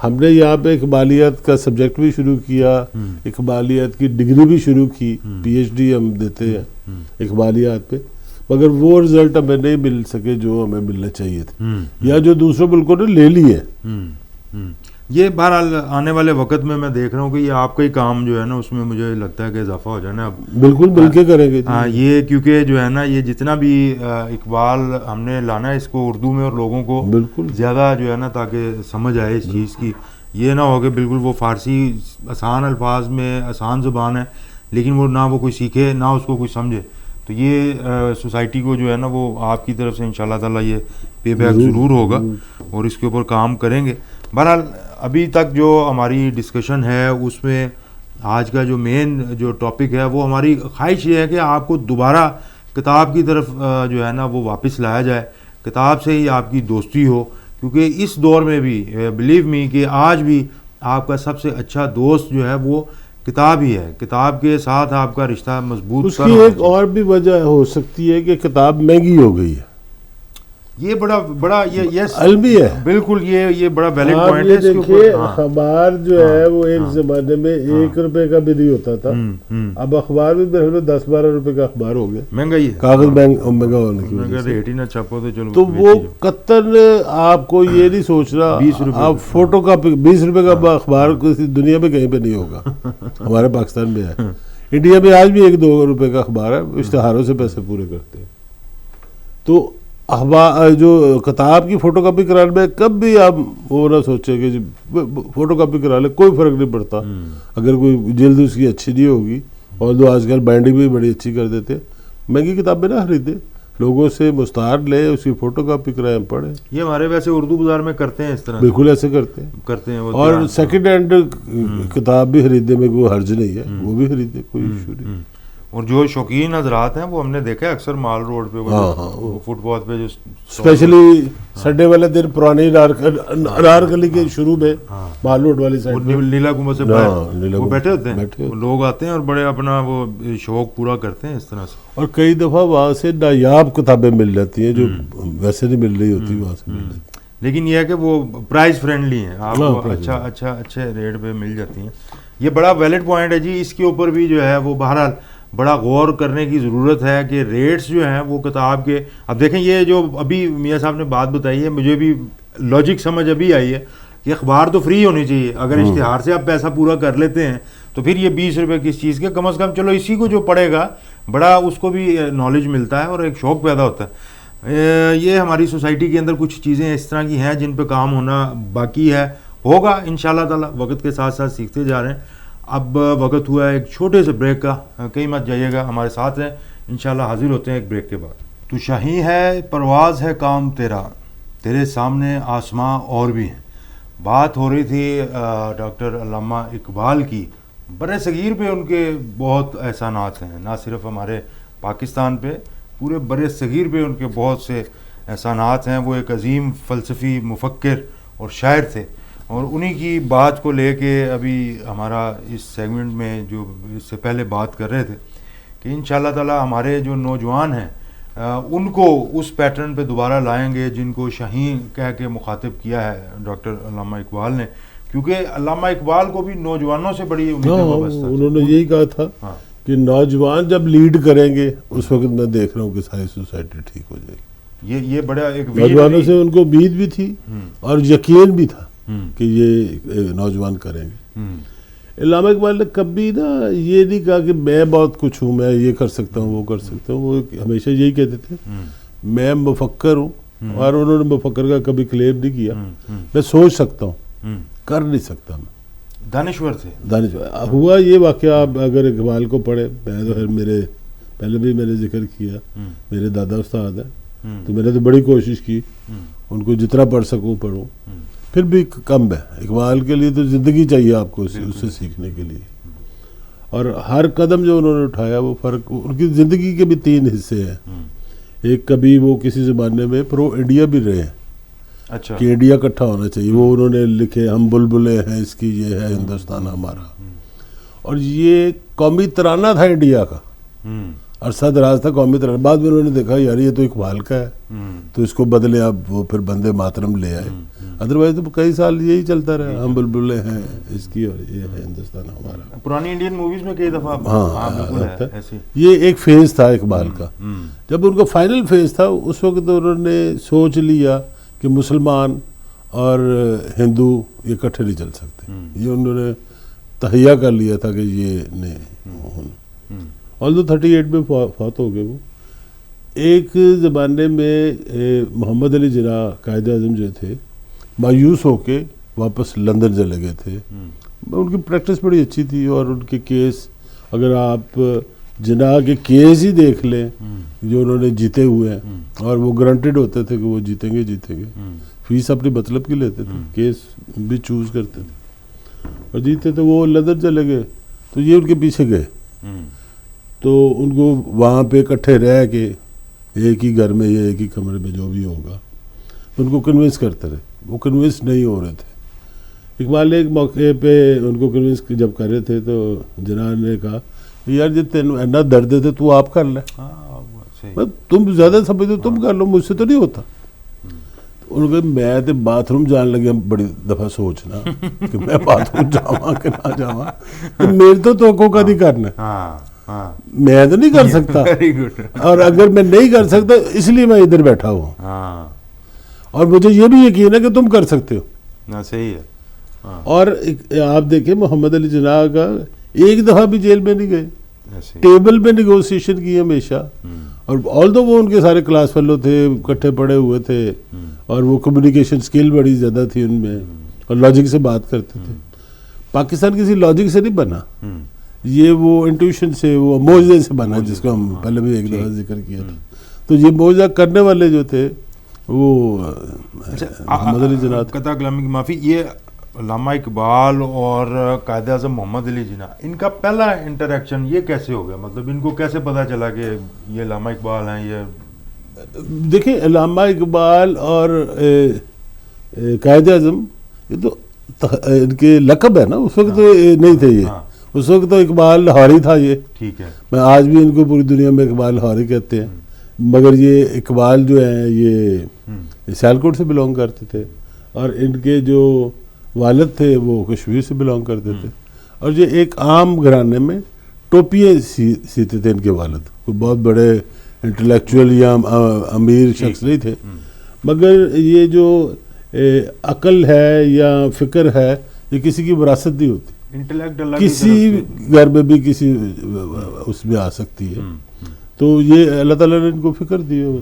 ہم نے یہاں پہ اقبالیات کا سبجیکٹ بھی شروع کیا، اقبالیات کی ڈگری بھی شروع کی، پی ایچ ڈی ہم دیتے ہیں اقبالیات پہ، مگر وہ رزلٹ ہمیں نہیں مل سکے جو ہمیں ملنا چاہیے تھے، یا جو دوسروں ملکوں نے لے لی ہے۔ یہ بہرحال آنے والے وقت میں دیکھ رہا ہوں کہ یہ آپ کا ہی کام جو ہے نا اس میں مجھے لگتا ہے کہ اضافہ ہو جانا اب، بالکل مل کے کریں گے، ہاں یہ کیونکہ جو ہے نا یہ جتنا بھی اقبال ہم نے لانا ہے اس کو اردو میں، اور لوگوں کو بالکل زیادہ جو ہے نا تاکہ سمجھ آئے اس چیز کی، یہ نہ ہو کہ بالکل وہ فارسی آسان الفاظ میں آسان زبان ہے لیکن وہ نہ وہ کوئی سیکھے نہ اس کو کوئی سمجھے، تو یہ سوسائٹی کو جو ہے نا وہ آپ کی طرف سے انشاءاللہ تعالیٰ یہ پے بیک ضرور ہوگا اور اس کے اوپر کام کریں گے۔ بہرحال ابھی تک جو ہماری ڈسکشن ہے اس میں آج کا جو مین جو ٹاپک ہے وہ ہماری خواہش یہ ہے کہ آپ کو دوبارہ کتاب کی طرف جو ہے نا وہ واپس لایا جائے، کتاب سے ہی آپ کی دوستی ہو، کیونکہ اس دور میں بھی بلیو می کہ آج بھی آپ کا سب سے اچھا دوست جو ہے وہ کتاب ہی ہے، کتاب کے ساتھ آپ کا رشتہ مضبوط اس کی ایک اور بھی وجہ ہو سکتی ہے کہ کتاب مہنگی ہو گئی ہے، یہ بڑا یہ علمی ہے، بالکل یہ بڑا ویلڈ پوائنٹ ہے۔ آپ یہ دیکھیے اخبار جو ہے وہ ایک زمانے میں 1 روپے کا بھی نہیں ہوتا تھا، اب اخبار بھی میرے خیال 10-12 روپے کا اخبار ہو گیا، مہنگائی ہے، کاغذ مہنگا ہونے کی وجہ سے، ریٹ ہی نہ چھاپو تو چلو، تو وہ قطر آپ کو یہ نہیں سوچ رہا، 20 روپے آپ فوٹو کاپی 20 روپے کا اخبار کسی دنیا میں کہیں پہ نہیں ہوگا، ہمارے پاکستان میں ہے، انڈیا میں آج بھی 1-2 روپے کا اخبار ہے، اشتہاروں سے پیسے پورے کرتے ہیں، تو اخبار جو کتاب کی فوٹو کاپی کرانے میں کب بھی آپ وہ نہ سوچیں کہ فوٹو کاپی کرا لیں، کوئی فرق نہیں پڑتا، اگر کوئی جلد اس کی اچھی نہیں ہوگی، اور جو آج کل بائنڈنگ بھی بڑی اچھی کر دیتے، مہنگی کتابیں نہ خریدیں، لوگوں سے مستعار لیں، اس کی فوٹو کاپی کرائیں پڑھیں، یہ ہمارے ویسے اردو بازار میں کرتے ہیں اس طرح، بالکل ایسے کرتے ہیں، اور سیکنڈ ہینڈ کتاب بھی خریدنے میں کوئی حرج نہیں ہے، وہ بھی خریدیں، کوئی ایشو نہیں، اور جو شوقین حضرات ہیں وہ ہم نے دیکھا ہے اکثر مال روڈ پہ فٹ پاتھ پہ جو اسپیشلی سنڈے والے دن پرانی انار گلی کے شروع میں مال روڈ والی سائڈ نیلا گنبد سے وہ بیٹھے ہوتے ہیں، لوگ آتے ہیں اور بڑے اپنا وہ شوق پورا کرتے ہیں اس طرح سے، اور کئی دفعہ وہاں سے نایاب کتابیں مل جاتی ہیں جو ویسے نہیں مل رہی ہوتی، وہاں سے مل جاتی، لیکن یہ ہے کہ وہ پرائز فرینڈلی ہیں، آپ کو اچھے ریٹ پہ مل جاتی ہیں، یہ بڑا ویلڈ پوائنٹ ہے جی، اس کے اوپر بھی جو ہے وہ بہرحال بڑا غور کرنے کی ضرورت ہے کہ ریٹس جو ہیں وہ کتاب کے، اب دیکھیں یہ جو ابھی میاں صاحب نے بات بتائی ہے مجھے بھی لاجک سمجھ ابھی آئی ہے کہ اخبار تو فری ہونی چاہیے، اگر اشتہار سے آپ پیسہ پورا کر لیتے ہیں تو پھر یہ 20 روپے کس چیز کے، کم از کم چلو اسی کو جو پڑھے گا بڑا اس کو بھی نالج ملتا ہے اور ایک شوق پیدا ہوتا ہے۔ یہ ہماری سوسائٹی کے اندر کچھ چیزیں اس طرح کی ہیں جن پہ کام ہونا باقی ہے، ہوگا انشاءاللہ تعالی، وقت کے ساتھ ساتھ سیکھتے جا رہے ہیں۔ اب وقت ہوا ہے ایک چھوٹے سے بریک کا. کہیں مت جائیے گا, ہمارے ساتھ ہیں, انشاءاللہ حاضر ہوتے ہیں ایک بریک کے بعد. تو شاہین ہے پرواز ہے کام تیرا, تیرے سامنے آسماں اور بھی ہیں. بات ہو رہی تھی ڈاکٹر علامہ اقبال کی. بر صغیر پہ ان کے بہت احسانات ہیں, نہ صرف ہمارے پاکستان پہ, پورے بر صغیر پہ ان کے بہت سے احسانات ہیں. وہ ایک عظیم فلسفی مفکر اور شاعر تھے, اور انہی کی بات کو لے کے ابھی ہمارا اس سیگمنٹ میں جو اس سے پہلے بات کر رہے تھے کہ انشاءاللہ تعالی ہمارے جو نوجوان ہیں ان کو اس پیٹرن پہ دوبارہ لائیں گے جن کو شاہین کہہ کے مخاطب کیا ہے ڈاکٹر علامہ اقبال نے, کیونکہ علامہ اقبال کو بھی نوجوانوں سے بڑی امیدیں وابستہ تھیں. انہوں نے یہی کہا تھا کہ نوجوان جب لیڈ کریں گے اس وقت میں دیکھ رہا ہوں کہ ساری سوسائٹی ٹھیک ہو جائے گی. یہ بڑا ایک نوجوانوں سے ان کو امید بھی تھی اور یقین بھی تھا کہ یہ نوجوان کریں گے. علامہ اقبال نے کبھی نا یہ نہیں کہا کہ میں بہت کچھ ہوں, میں یہ کر سکتا ہوں وہ کر سکتا ہوں. وہ ہمیشہ یہی کہتے تھے میں مفکر ہوں, اور انہوں نے مفکر کا کبھی کلیم نہیں کیا. میں سوچ سکتا ہوں, کر نہیں سکتا. میں دانشور تھے. دانشور ہوا یہ واقعہ. آپ اگر اقبال کو پڑھے, میں تو میرے پہلے بھی میں نے ذکر کیا, میرے دادا استاد ہیں, تو میں نے تو بڑی کوشش کی ان کو جتنا پڑھ سکوں پڑھوں, پھر بھی کم ہے. اقبال کے لیے تو زندگی چاہیے آپ کو اس سے سیکھنے کے لیے, اور ہر قدم جو انہوں نے اٹھایا وہ فرق. ان کی زندگی کے بھی 3 حصے ہیں. ایک کبھی وہ کسی زمانے میں پرو انڈیا بھی رہے ہیں, اچھا, کہ انڈیا اکٹھا ہونا چاہیے. وہ انہوں نے لکھے ہم بلبلیں ہیں اس کی, یہ ہے ہندوستان ہمارا, اور یہ قومی ترانہ تھا انڈیا کا, عرصہ دراز تھا قومی ترانہ. بعد میں انہوں نے دیکھا یار یہ تو اقبال کا ہے, تو اس کو بدلے. اب وہ پھر بندے ماترم لے آئے. ادروائز تو کئی سال یہی چلتا رہا, ہم بلبلیں ہیں اس کی اور یہ ہے ہندوستان ہمارا. پرانی انڈین موویز میں کئی دفعہ یہ ایک فیز تھا اقبال کا. جب ان کا فائنل فیز تھا اس وقت انہوں نے سوچ لیا کہ مسلمان اور ہندو یہ اکٹھے نہیں چل سکتے. یہ انہوں نے تہیہ کر لیا تھا کہ یہ نہیں. آلدو 38 میں فوت ہو گئے وہ. ایک زمانے میں محمد علی جناح قائد اعظم جو تھے مایوس ہو کے واپس لندن چلے گئے تھے. ان کی پریکٹس بڑی اچھی تھی, اور ان کے کیس اگر آپ جناح کے کیس ہی دیکھ لیں جو انہوں نے جیتے ہوئے ہیں, اور وہ گرانٹیڈ ہوتے تھے کہ وہ جیتیں گے, فیس اپنی مطلب کی لیتے تھے, کیس بھی چوز کرتے تھے اور جیتے تھے. وہ لندن چلے گئے تو یہ ان کے پیچھے گئے, تو ان کو وہاں پہ اکٹھے رہ کے ایک ہی گھر میں یا ایک ہی کمرے میں جو بھی ہوگا ان کو کنونس کرتے رہے. وہ کنونس نہیں ہو رہے تھے. اقبال نے ایک موقع پہ ان کو کنونس جب کر رہے تھے تو جناح نے کہا یار جب تینوں اینا درد ہے تو آپ کر لیں, تم زیادہ سمجھتے ہو تم کر لو, مجھ سے تو نہیں ہوتا. انہوں نے کہا میں تو باتھ روم جان لگا بڑی دفعہ سوچنا کہ میں باتھ روم جاواں کہ نہ جاواں, تو میرے تو توقع کا نہیں کرنا, میں تو نہیں کر سکتا, اور اگر میں نہیں کر سکتا اس لیے میں ادھر بیٹھا ہوں, اور مجھے یہ بھی یقین ہے کہ تم کر سکتے ہو. صحیح ہے. اور آپ دیکھیں محمد علی جناح کا ایک دفعہ بھی جیل میں نہیں گئے, ٹیبل پہ نیگوسیشن کی ہمیشہ. اور آلدو وہ ان کے سارے کلاس فیلو تھے, اکٹھے پڑھے ہوئے تھے, اور وہ کمیونیکیشن سکل بڑی زیادہ تھی ان میں, اور لاجک سے بات کرتے تھے. پاکستان کسی لاجک سے نہیں بنا, یہ وہ انٹیوشن سے, وہ معجزے سے بنا, جس کو ہم پہلے بھی ایک دفعہ ذکر کیا تھا. تو یہ معجزہ کرنے والے جو تھے وہ محمد علی جناح. قطع کلامی کی معافی, یہ علامہ اقبال اور قائد اعظم محمد علی جناح ان کا پہلا انٹریکشن یہ کیسے ہو گیا؟ مطلب ان کو کیسے پتہ چلا کہ یہ علامہ اقبال ہیں؟ یہ دیکھیں علامہ اقبال اور قائد اعظم یہ تو ان کے لقب ہے نا, اس وقت تو نہیں تھے یہ, اس وقت تو اقبال لاہوری تھا. یہ ٹھیک ہے, میں آج بھی ان کو پوری دنیا میں اقبال لاہوری کہتے ہیں, مگر یہ اقبال جو ہیں یہ سیالکوٹ سے بلونگ کرتے تھے, اور ان کے جو والد تھے وہ کشمیر سے بلونگ کرتے تھے. اور یہ ایک عام گھرانے میں ٹوپیاں سیتے تھے ان کے والد. کوئی بہت بڑے انٹلیکچوئل یا امیر شخص نہیں تھے, مگر یہ جو عقل ہے یا فکر ہے یہ کسی کی وراثت نہیں ہوتی, کسی گھر میں بھی کسی اس میں آ سکتی ہے. تو یہ اللہ تعالیٰ نے ان کو فکر دی ہوئی.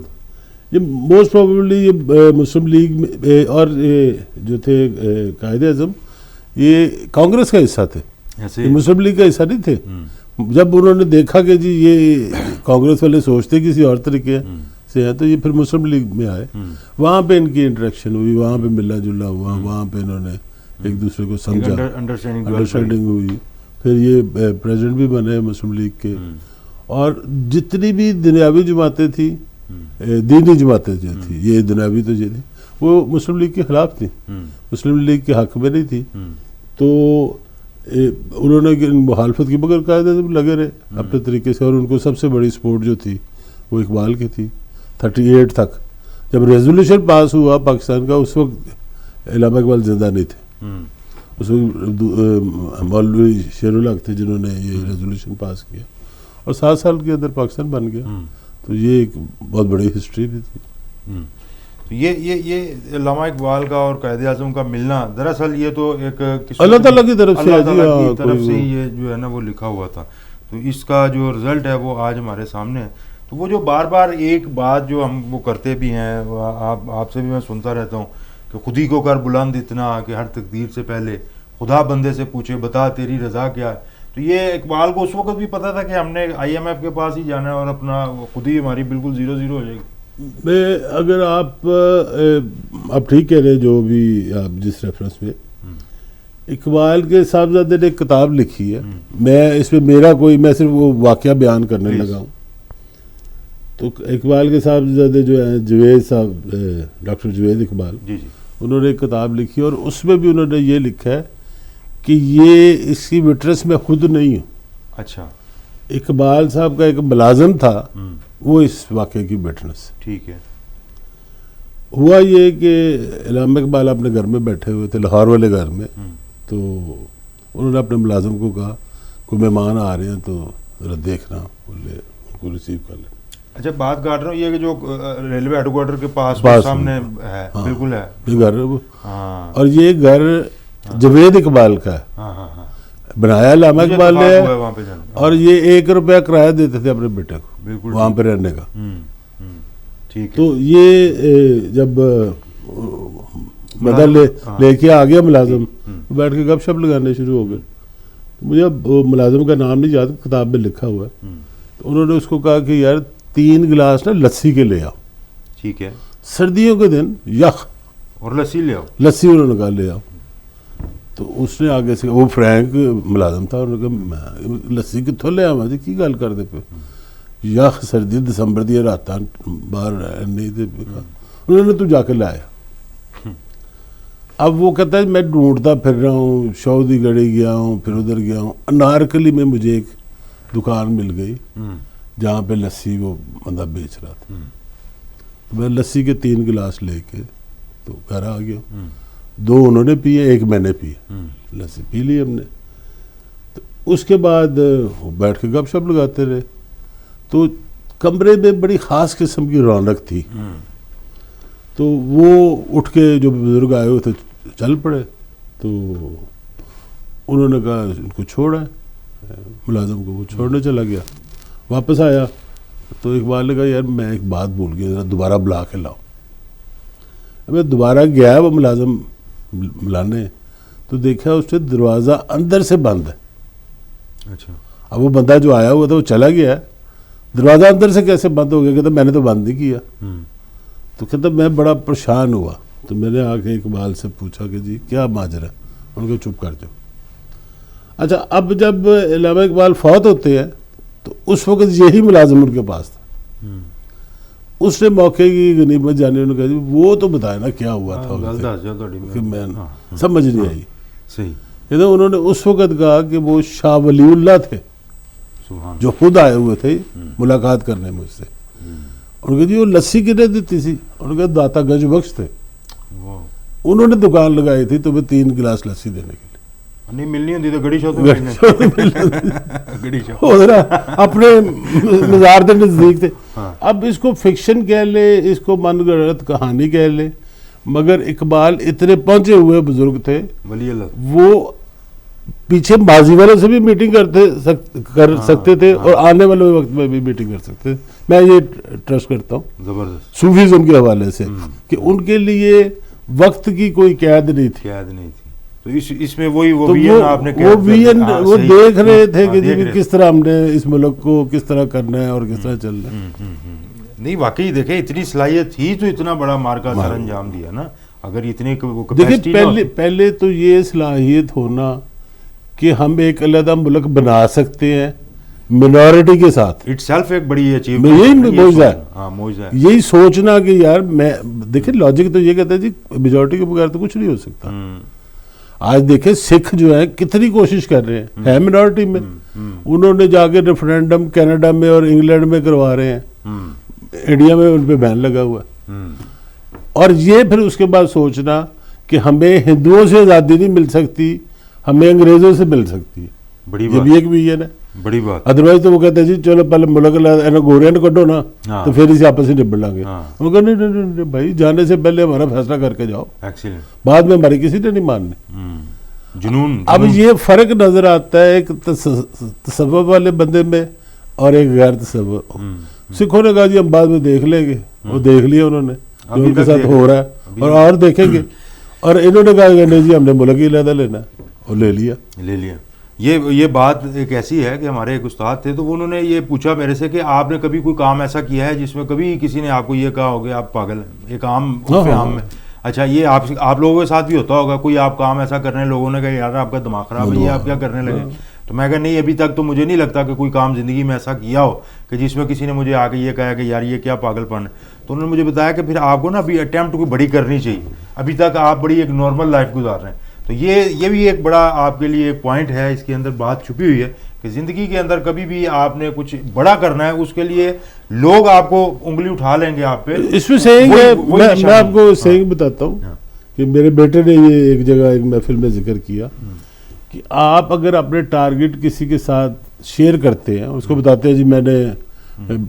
یہ موسٹ پروبیبلی یہ مسلم لیگ میں اور جو تھے قائد اعظم یہ کانگریس کا حصہ تھے. ایسے مسلم لیگ کا حصہ نہیں تھے. جب انہوں نے دیکھا کہ جی یہ کانگریس والے سوچتے کسی اور طریقے سے ہے تو یہ پھر مسلم لیگ میں آئے. وہاں پہ ان کی انٹریکشن ہوئی, وہاں پہ ملا جلا ہوا, وہاں پہ انہوں نے ایک دوسرے کو سمجھا, انڈرسٹینڈنگ ہوئی. پھر یہ پریزیڈنٹ بھی بنے مسلم لیگ کے. اور جتنی بھی دنیاوی جماعتیں تھیں, دینی جماعتیں جو تھیں, یہ دنیاوی تو یہ تھی, وہ مسلم لیگ کے خلاف تھیں, مسلم لیگ کے حق میں نہیں تھی. تو انہوں نے مخالفت کی مگر قاعدے سے لگے رہے اپنے طریقے سے. اور ان کو سب سے بڑی سپورٹ جو تھی وہ اقبال کی تھی 38 تک. جب ریزولوشن پاس ہوا پاکستان کا, اس وقت علامہ اقبال زندہ نہیں تھے. اس وقت مولوی شیر الحق تھے جنہوں نے یہ ریزولوشن پاس کیا, اور 7 سال کے اندر پاکستان بن گیا. تو یہ ایک بہت بڑی ہسٹری بھی تھی. یہ علامہ اقبال کا اور قائد اعظم کا ملنا دراصل یہ تو ایک اللہ تعالیٰ کی طرف سے, اللہ تعالیٰ کی طرف سے یہ جو ہے نا وہ لکھا ہوا تھا. تو اس کا جو رزلٹ ہے وہ آج ہمارے سامنے ہے. تو وہ جو بار بار ایک بات جو ہم وہ کرتے بھی ہیں, آپ سے بھی میں سنتا رہتا ہوں کہ خودی کو کر بلند اتنا کہ ہر تقدیر سے پہلے خدا بندے سے پوچھے بتا تیری رضا کیا ہے. تو یہ اقبال کو اس وقت بھی پتا تھا کہ ہم نے IMF کے پاس ہی جانا ہے اور اپنا خودی ہماری بالکل 0-0 ہو جائے گی. میں اگر آپ ٹھیک کہہ رہے جو بھی آپ جس ریفرنس میں, اقبال کے صاحبزادے نے ایک کتاب لکھی ہے. میں اس میں میرا کوئی, میں صرف وہ واقعہ بیان کرنے لگا ہوں. تو اقبال کے صاحبزادے جو ہیں جوید صاحب, ڈاکٹر جوید اقبال, انہوں نے ایک کتاب لکھی اور اس میں بھی انہوں نے یہ لکھا ہے کہ یہ اس کی وٹنس میں خود نہیں ہوں. اچھا, اقبال صاحب کا ایک ملازم تھا وہ اس واقعے کی وٹنس. ٹھیک ہے. ہوا یہ کہ علامہ اقبال اپنے گھر میں بیٹھے ہوئے تھے, لاہور والے گھر میں. تو انہوں نے اپنے ملازم کو کہا کوئی مہمان آ رہے ہیں تو ذرا دیکھنا, بولے ان کو ریسیو کر لیں. اچھا, بات کاٹ رہا ہوں یہ کہ جو ریلوے ہیڈ کوارٹر کے پاس سامنے ہے, بالکل ہے یہ گھر. اور یہ گھر جوید اقبال کا ہے, بنایا علامہ اقبال نے, اور یہ 1 روپیہ کرایہ دیتے تھے اپنے بیٹے کو وہاں پہ رہنے کا. تو یہ جب بدل لے کے آ گیا ملازم, بیٹھ کے گپ شپ لگانے شروع ہو گئے. مجھے اب ملازم کا نام نہیں یاد, کتاب میں لکھا ہوا ہے. تو انہوں نے اس کو کہا کہ یار 3 گلاس نا لسی کے لے آؤ. ٹھیک ہے. سردیوں کے دن یخ, اور لسی لے آؤ. لسی انہوں نے کہا لے آؤ. تو اس نے آگے سے, وہ فرینک ملازم تھا, انہوں نے کہا لسی کتوں لے آواں جی, کی گل کرتے پہ, یخ سردی دسمبر دیا راتاں باہر نہیں تھے. انہوں نے تو جا کے لایا. اب وہ کہتا ہے میں ڈھونڈتا پھر رہا ہوں, شودی گڑی گیا ہوں, پھر ادھر گیا ہوں, انارکلی میں مجھے ایک دکان مل گئی جہاں پہ لسی وہ بندہ بیچ رہا تھا. میں لسی کے 3 گلاس لے کے تو گھر آ گیا. 2 انہوں نے پیے, 1 میں نے پیے. لسی پی لی ہم نے. تو اس کے بعد وہ بیٹھ کے گپ شپ لگاتے رہے. تو کمرے میں بڑی خاص قسم کی رونق تھی. تو وہ اٹھ کے جو بزرگ آئے ہوئے تھے چل پڑے. تو انہوں نے کہا ان کو چھوڑا ہے, ملازم کو. وہ چھوڑنے چلا گیا, واپس آیا تو اقبال نے کہا یار میں ایک بات بھول گیا, ذرا دوبارہ بلا کے لاؤ. میں دوبارہ گیا وہ ملازم ملانے, تو دیکھا اس نے دروازہ اندر سے بند ہے. اچھا. اب وہ بندہ جو آیا ہوا تھا وہ چلا گیا, دروازہ اندر سے کیسے بند ہو گیا؟ کہتا میں نے تو بند نہیں کیا. تو کہتا میں بڑا پریشان ہوا. تو میں نے آ کے اقبال سے پوچھا کہ جی کیا ماجرا ہے؟ ان کو چپ کر جاؤ. اچھا, اب جب علامہ اقبال فوت ہوتے ہیں تو اس وقت یہی ملازم ان کے پاس تھا. اس نے موقع کی غنیمت جانے, انہوں نے کہا جی وہ تو بتایا نا کیا ہوا تھا, کہ میں سمجھ نہیں آئی. صحیح. انہوں نے اس وقت کہا کہ وہ شاہ ولی اللہ تھے جو خود آئے ہوئے تھے ملاقات کرنے مجھ سے. انہوں نے کہا جی وہ لسی کتنے دیتی تھی؟ انہوں نے کہا داتا گنج بخش تھے, انہوں نے دکان لگائی تھی تمہیں 3 گلاس لسی دینے کے لیے. نہیں ملنی ہوتی تو گڑی اپنے مزار کے نزدیک تھے. اب اس کو فکشن کہہ لے, اس کو من گڑت کہانی کہہ لے, مگر اقبال اتنے پہنچے ہوئے بزرگ تھے, ولی اللہ, وہ پیچھے ماضی والوں سے بھی میٹنگ کر سکتے تھے اور آنے والے وقت میں بھی میٹنگ کر سکتے تھے. میں یہ ٹرسٹ کرتا ہوں زبردست صوفیزم کے حوالے سے کہ ان کے لیے وقت کی کوئی قید نہیں تھی. تو اس میں وہی وہ تو وی این آپ نے وہ وی این وہ دیکھ رہے تھے کہ دیکھ جی کس طرح ہم نے اس ملک کو کس طرح کرنا ہے اور کس طرح چلنا ہے. نہیں واقعی دیکھیں اتنی صلاحیت تھی تو اتنا بڑا مار کا سر انجام دیا نا. اگر اتنے دیکھیں پہلے تو یہ صلاحیت ہونا کہ ہم ایک علیحدہ ملک بنا سکتے ہیں منورٹی کے ساتھ, اٹ سیلف ایک بڑی معجزہ ہے. یہی سوچنا کہ یار میں دیکھیں لاجک تو یہ کہتا ہے جی میجورٹی کے بغیر تو کچھ نہیں ہو سکتا. آج دیکھیں سکھ جو ہے کتنی کوشش کر رہے ہیں منورٹی میں, انہوں نے جا کے ریفرینڈم کینیڈا میں اور انگلینڈ میں کروا رہے ہیں, انڈیا میں ان پہ بین لگا ہوا ہے. اور یہ پھر اس کے بعد سوچنا کہ ہمیں ہندوؤں سے آزادی نہیں مل سکتی, ہمیں انگریزوں سے مل سکتی ہے, یہ بھی ایک ویژن ہے. بڑی بات. ادروائز تو وہ کہتے ہیں جی چلو پہلے ملک گوریا نے کڈو نا تو پھر اسے آپس میں نبڑ لیں گے. وہ کہتے نہیں بھائی جانے سے پہلے ہمارا فیصلہ کر کے جاؤ, بعد میں ہماری کسی نے نہیں ماننی. جنون. اب یہ فرق نظر آتا ہے ایک تصور والے بندے میں اور ایک غیر تصور. سکھوں نے کہا جی ہم بعد میں دیکھ لیں گے, وہ دیکھ لیا انہوں نے جو ان کے ساتھ ہو رہا ہے اور دیکھیں گے. اور انہوں نے کہا کہ نہیں جی ہم نے ملک ہی علیحدہ لینا, اور لے لیا. یہ بات ایک ایسی ہے کہ ہمارے ایک استاد تھے تو انہوں نے یہ پوچھا میرے سے کہ آپ نے کبھی کوئی کام ایسا کیا ہے جس میں کبھی کسی نے آپ کو یہ کہا ہوگا آپ پاگل ہیں, ایک عام میں. اچھا یہ آپ لوگوں کے ساتھ بھی ہوتا ہوگا, کوئی آپ کام ایسا کرنے لوگوں نے کہا یار آپ کا دماغ خراب ہے, یہ آپ کیا کرنے لگے. تو میں کہا نہیں ابھی تک تو مجھے نہیں لگتا کہ کوئی کام زندگی میں ایسا کیا ہو کہ جس میں کسی نے مجھے آ کے یہ کہا کہ یار یہ کیا پاگل پن ہے. تو انہوں نے مجھے بتایا کہ پھر آپ کو نا ابھی اٹیمپٹ کوئی بڑی کرنی چاہیے, ابھی تک آپ بڑی ایک نارمل لائف گزار رہے ہیں. تو یہ بھی ایک بڑا آپ کے لیے ایک پوائنٹ ہے, اس کے اندر بات چھپی ہوئی ہے کہ زندگی کے اندر کبھی بھی آپ نے کچھ بڑا کرنا ہے اس کے لیے لوگ آپ کو انگلی اٹھا لیں گے آپ پہ. اس میں سینگ ہے, میں آپ کو سینگ بتاتا ہوں کہ میرے بیٹے نے یہ ایک جگہ ایک محفل میں ذکر کیا کہ آپ اگر اپنے ٹارگٹ کسی کے ساتھ شیئر کرتے ہیں, اس کو بتاتے ہیں جی میں نے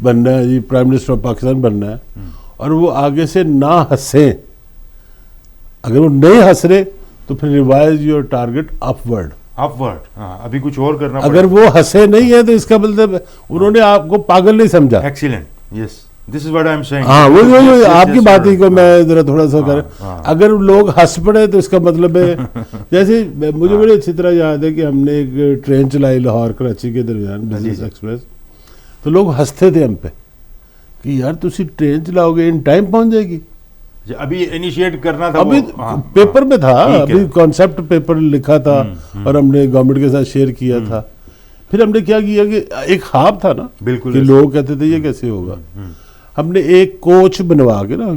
بننا ہے g prime minister of Pakistan بننا ہے, اور وہ آگے سے نہ ہنسیں, اگر وہ نہیں ہنس رہے تو پھر ریوائز یور ٹارگٹ اپورڈ. ابھی کچھ اور کرنا. اگر وہ ہنسے نہیں ہے تو اس کا مطلب انہوں نے آپ کو پاگل نہیں سمجھا. Excellent, yes this is what I am saying. ہاں وہ آپ کی بات ہی کو میں ذرا تھوڑا سا کریں. اگر لوگ ہنس پڑے تو اس کا مطلب ہے جیسے مجھے بڑی اچھی طرح یاد ہے کہ ہم نے ایک ٹرین چلائی لاہور کراچی کے درمیان, بزنس ایکسپریس, تو لوگ ہنستے تھے ہم پہ کہ یار تسی ٹرین چلاؤ گے ان ٹائم پہنچ جائے گی. ابھی انیشیٹ کرنا تھا, ابھی پیپر میں تھا, ابھی کانسیپٹ پیپر لکھا تھا اور ہم نے گورنمنٹ کے ساتھ شیئر کیا تھا. پھر ہم نے کیا کیا کہ ایک خواب تھا نا بالکل کہ لوگ کہتے تھے یہ کیسے ہوگا. ہم نے ایک کوچ بنوا کے نا,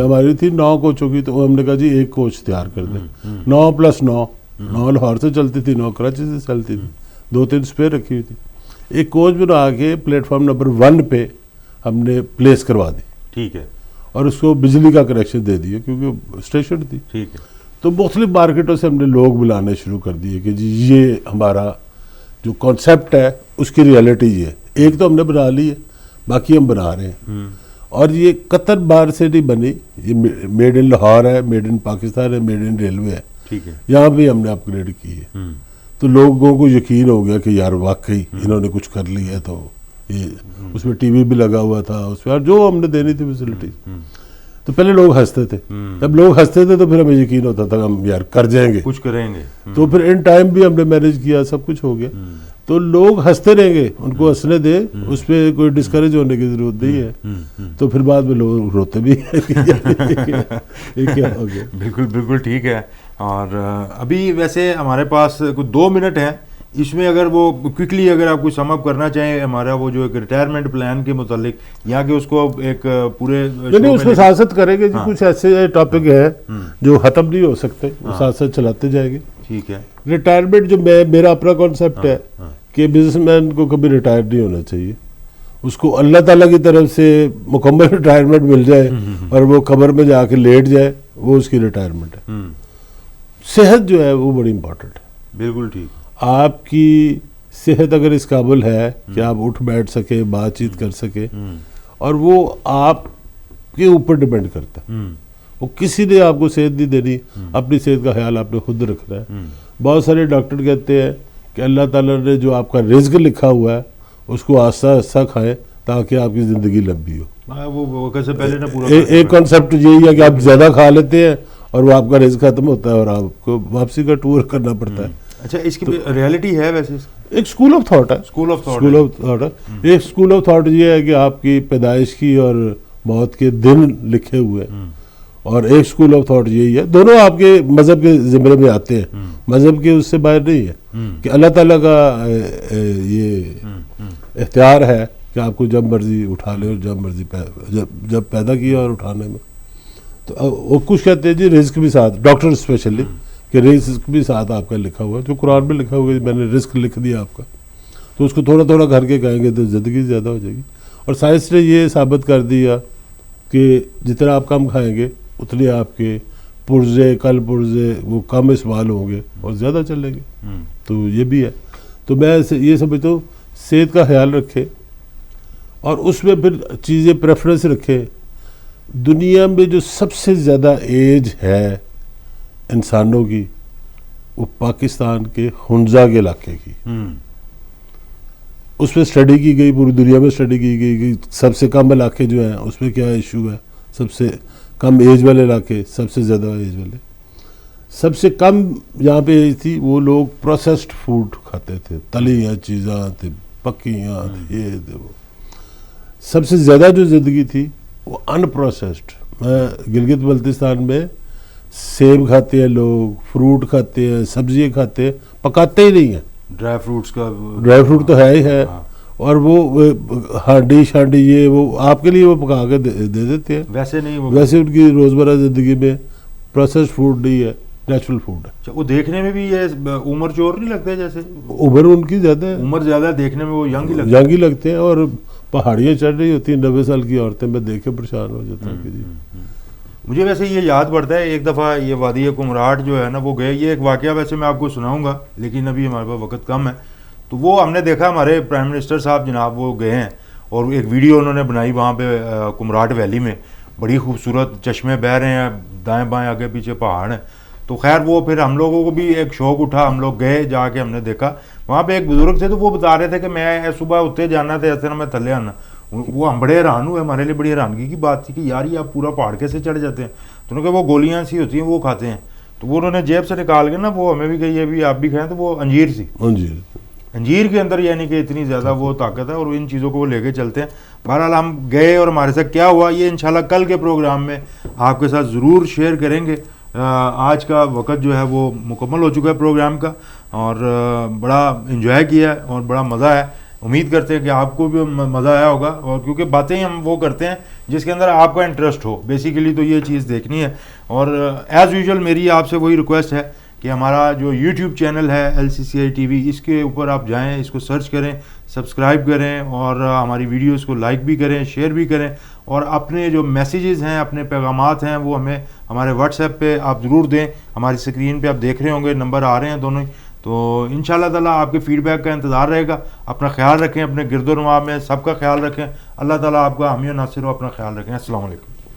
ہماری تھی 9 کوچوں کی, تو ہم نے کہا جی ایک کوچ تیار کر دیں, 9+9 لاہور سے چلتی تھی, 9 کراچی سے چلتی تھی, 2-3 اسپیئر رکھی ہوئی تھی. ایک کوچ بنا کے پلیٹ فارم نمبر 1 پہ ہم نے پلیس کروا دی. ٹھیک ہے. اور اس کو بجلی کا کنیکشن دے دیا کیونکہ اسٹیشن تھی. ٹھیک ہے. تو مختلف مارکیٹوں سے ہم نے لوگ بلانے شروع کر دیے کہ جی یہ ہمارا جو کانسیپٹ ہے اس کی ریئلٹی یہ ہے. ایک تو ہم نے بنا لی ہے, باقی ہم بنا رہے ہیں. اور یہ قطر باہر سے نہیں بنی, یہ میڈ ان لاہور ہے, میڈ ان پاکستان ہے, میڈ ان ریلوے ہے. ٹھیک ہے. یہاں بھی ہم نے اپ گریڈ کی ہے. تو لوگوں کو یقین ہو گیا کہ یار واقعی انہوں نے کچھ کر لی ہے. تو یہ اس میں ٹی وی بھی لگا ہوا تھا, اس پہ جو ہم نے دینی تھی فیسلٹیز. تو پہلے لوگ ہنستے تھے, جب لوگ ہنستے تھے تو پھر ہمیں یقین ہوتا تھا ہم یار کر جائیں گے, کچھ کریں گے. تو پھر ان ٹائم بھی ہم نے مینیج کیا, سب کچھ ہو گیا. تو لوگ ہنستے رہیں گے, ان کو ہنسنے دے, اس پہ کوئی ڈسکریج ہونے کی ضرورت نہیں ہے. تو پھر بعد میں لوگ روتے بھی کیا ہو گیا. بالکل ٹھیک ہے. اور ابھی ویسے ہمارے پاس کچھ 2 منٹ ہیں, اس میں اگر وہ کوئکلی اگر آپ کوئی سم اپ کرنا چاہیں ہمارا وہ جو ایک ریٹائرمنٹ پلان کے متعلق, یا کہ اس کو ایک پورے نہیں اس کو ساتھ ساتھ کریں گے جی. کچھ ایسے ٹاپک ہے جو ختم نہیں ہو سکتے, وہ ساتھ ساتھ چلاتے جائیں گے. ٹھیک ہے. ریٹائرمنٹ جو میرا اپنا کانسیپٹ ہے کہ بزنس مین کو کبھی ریٹائر نہیں ہونا چاہیے. اس کو اللہ تعالیٰ کی طرف سے مکمل ریٹائرمنٹ مل جائے اور وہ قبر میں جا کے لیٹ جائے, وہ اس کی ریٹائرمنٹ ہے. صحت جو ہے وہ بڑی امپورٹنٹ ہے. بالکل ٹھیک. آپ کی صحت اگر اس قابل ہے کہ آپ اٹھ بیٹھ سکے, بات چیت کر سکے, اور وہ آپ کے اوپر ڈیپینڈ کرتا ہے, وہ کسی نے آپ کو صحت نہیں دینی, اپنی صحت کا خیال آپ نے خود رکھنا ہے. بہت سارے ڈاکٹر کہتے ہیں کہ اللہ تعالیٰ نے جو آپ کا رزق لکھا ہوا ہے اس کو آہستہ آہستہ کھائیں تاکہ آپ کی زندگی لمبی ہو. وہ سے پہلے نا پورا ایک کانسیپٹ یہی ہے کہ آپ زیادہ کھا لیتے ہیں اور وہ آپ کا رزق ختم ہوتا ہے اور آپ کو واپسی کا ٹور کرنا پڑتا ہے. اچھا اس کی ریئلٹی ہے ویسے؟ ایک اسکول آف تھاٹ ہے. اسکول آف تھاٹ ہے. ایک اسکول آف تھاٹ یہ ہے کہ آپ کی پیدائش کی اور موت کے دن لکھے ہوئے ہیں, اور ایک اسکول آف تھاٹ یہی ہے. دونوں آپ کے مذہب کے زمرے میں آتے ہیں, مذہب کے اس سے باہر نہیں ہے کہ اللہ تعالیٰ کا یہ اختیار ہے کہ آپ کو جب مرضی اٹھا لے اور جب مرضی جب پیدا کیا اور اٹھانے میں. تو وہ کچھ کہتے ہیں جی رزق بھی ساتھ, ڈاکٹر اسپیشلی, کہ رزق بھی ساتھ آپ کا لکھا ہوا ہے, جو قرآن میں لکھا ہوا ہے میں نے رزق لکھ دیا آپ کا, تو اس کو تھوڑا تھوڑا کر کے کہیں گے تو زندگی زیادہ ہو جائے گی. اور سائنس نے یہ ثابت کر دیا کہ جتنا آپ کم کھائیں گے اتنے آپ کے پرزے کل پرزے وہ کم استعمال ہوں گے اور زیادہ چلیں گے. تو یہ بھی ہے. تو میں یہ سمجھتا ہوں صحت کا خیال رکھے اور اس میں پھر چیزیں پریفرنس رکھے. دنیا میں جو سب سے زیادہ ایج ہے انسانوں کی وہ پاکستان کے ہنزا کے علاقے کی. اس میں اسٹڈی کی گئی, پوری دنیا میں اسٹڈی کی گئی کہ سب سے کم علاقے جو ہیں اس میں کیا ایشو ہے. سب سے کم ایج والے علاقے, سب سے زیادہ ایج والے. سب سے کم یہاں پہ ایج تھی وہ لوگ پروسیسڈ فوڈ کھاتے تھے, تلی چیزاں تھے, پکیاں یہ تھے. وہ سب سے زیادہ جو زندگی تھی وہ ان پروسیسڈ. میں گلگت بلتستان میں سیب کھاتے ہیں لوگ, فروٹ کھاتے ہیں, سبزیاں کھاتے ہیں, پکاتے ہی نہیں ہیں. ڈرائی فروٹس کا ڈرائی فروٹ تو ہے ہی ہے, اور وہ ہانڈی شانڈی یہ وہ آپ کے لیے وہ پکا کے دے دیتے ہیں. ویسے نہیں, ویسے ان کی روزمرہ زندگی میں پروسیسڈ فوڈ نہیں ہے, نیچرل فوڈ ہے. وہ دیکھنے میں بھی یہ عمر چور نہیں لگتے, جیسے عمر ان کی زیادہ ہے, عمر زیادہ, دیکھنے میں وہ ینگ ہی لگتے ہیں. ینگ ہی لگتے ہیں, اور پہاڑیاں چڑھ رہی ہوتی ہیں 90 سال کی عورتیں, میں دیکھ کے پریشان ہو جاتا ہوں کہ جی. مجھے ویسے یہ یاد پڑتا ہے ایک دفعہ یہ وادی کمراٹ جو ہے نا وہ گئے. یہ ایک واقعہ ویسے میں آپ کو سناؤں گا لیکن ابھی ہمارے پاس وقت کم ہے. تو وہ ہم نے دیکھا ہمارے پرائم منسٹر صاحب جناب وہ گئے ہیں اور ایک ویڈیو انہوں نے بنائی وہاں پہ کمراٹ ویلی میں, بڑی خوبصورت چشمے بہہ رہے ہیں, دائیں بائیں آگے پیچھے پہاڑ ہیں. تو خیر وہ پھر ہم لوگوں کو بھی ایک شوق اٹھا, ہم لوگ گئے, جا کے ہم نے دیکھا. وہاں پہ ایک بزرگ تھے تو وہ بتا رہے تھے کہ میں صبح اٹھتے جانا تھا ایسے نا میں تھلے آنا. وہ ہم بڑے حیران ہوئے, ہمارے لیے بڑی حیرانگی کی بات تھی کہ یار یہ آپ پورا پہاڑ کیسے چڑھ جاتے ہیں. تو انہوں نے کہا وہ گولیاں سی ہوتی ہیں وہ کھاتے ہیں. تو وہ انہوں نے جیب سے نکال کے نا وہ ہمیں بھی کہی ہے بھی آپ بھی کھائیں, تو وہ انجیر سی, انجیر کے اندر یعنی کہ اتنی زیادہ وہ طاقت ہے اور ان چیزوں کو وہ لے کے چلتے ہیں. بہرحال ہم گئے اور ہمارے ساتھ کیا ہوا یہ انشاءاللہ کل کے پروگرام میں آپ کے ساتھ ضرور شیئر کریں گے. آج کا وقت جو ہے وہ مکمل ہو چکا ہے پروگرام کا, اور بڑا انجوائے کیا ہے اور بڑا مزہ ہے. امید کرتے ہیں کہ آپ کو بھی مزہ آیا ہوگا, اور کیونکہ باتیں ہم وہ کرتے ہیں جس کے اندر آپ کا انٹرسٹ ہو, بیسیکلی تو یہ چیز دیکھنی ہے. اور ایز یوزول میری آپ سے وہی ریکویسٹ ہے کہ ہمارا جو یوٹیوب چینل ہے LCCI TV, اس کے اوپر آپ جائیں, اس کو سرچ کریں, سبسکرائب کریں, اور ہماری ویڈیوز کو لائک بھی کریں, شیئر بھی کریں, اور اپنے جو میسیجز ہیں, اپنے پیغامات ہیں وہ ہمیں ہمارے واٹس ایپ پہ آپ ضرور دیں. ہماری اسکرین پہ آپ دیکھ رہے ہوں گے, نمبر آ رہے ہیں دونوں. تو انشاءاللہ تعالیٰ آپ کے فیڈ بیک کا انتظار رہے گا. اپنا خیال رکھیں, اپنے گرد و نواح میں سب کا خیال رکھیں. اللہ تعالیٰ آپ کا حامی و ناصر ہو. اپنا خیال رکھیں. السلام علیکم.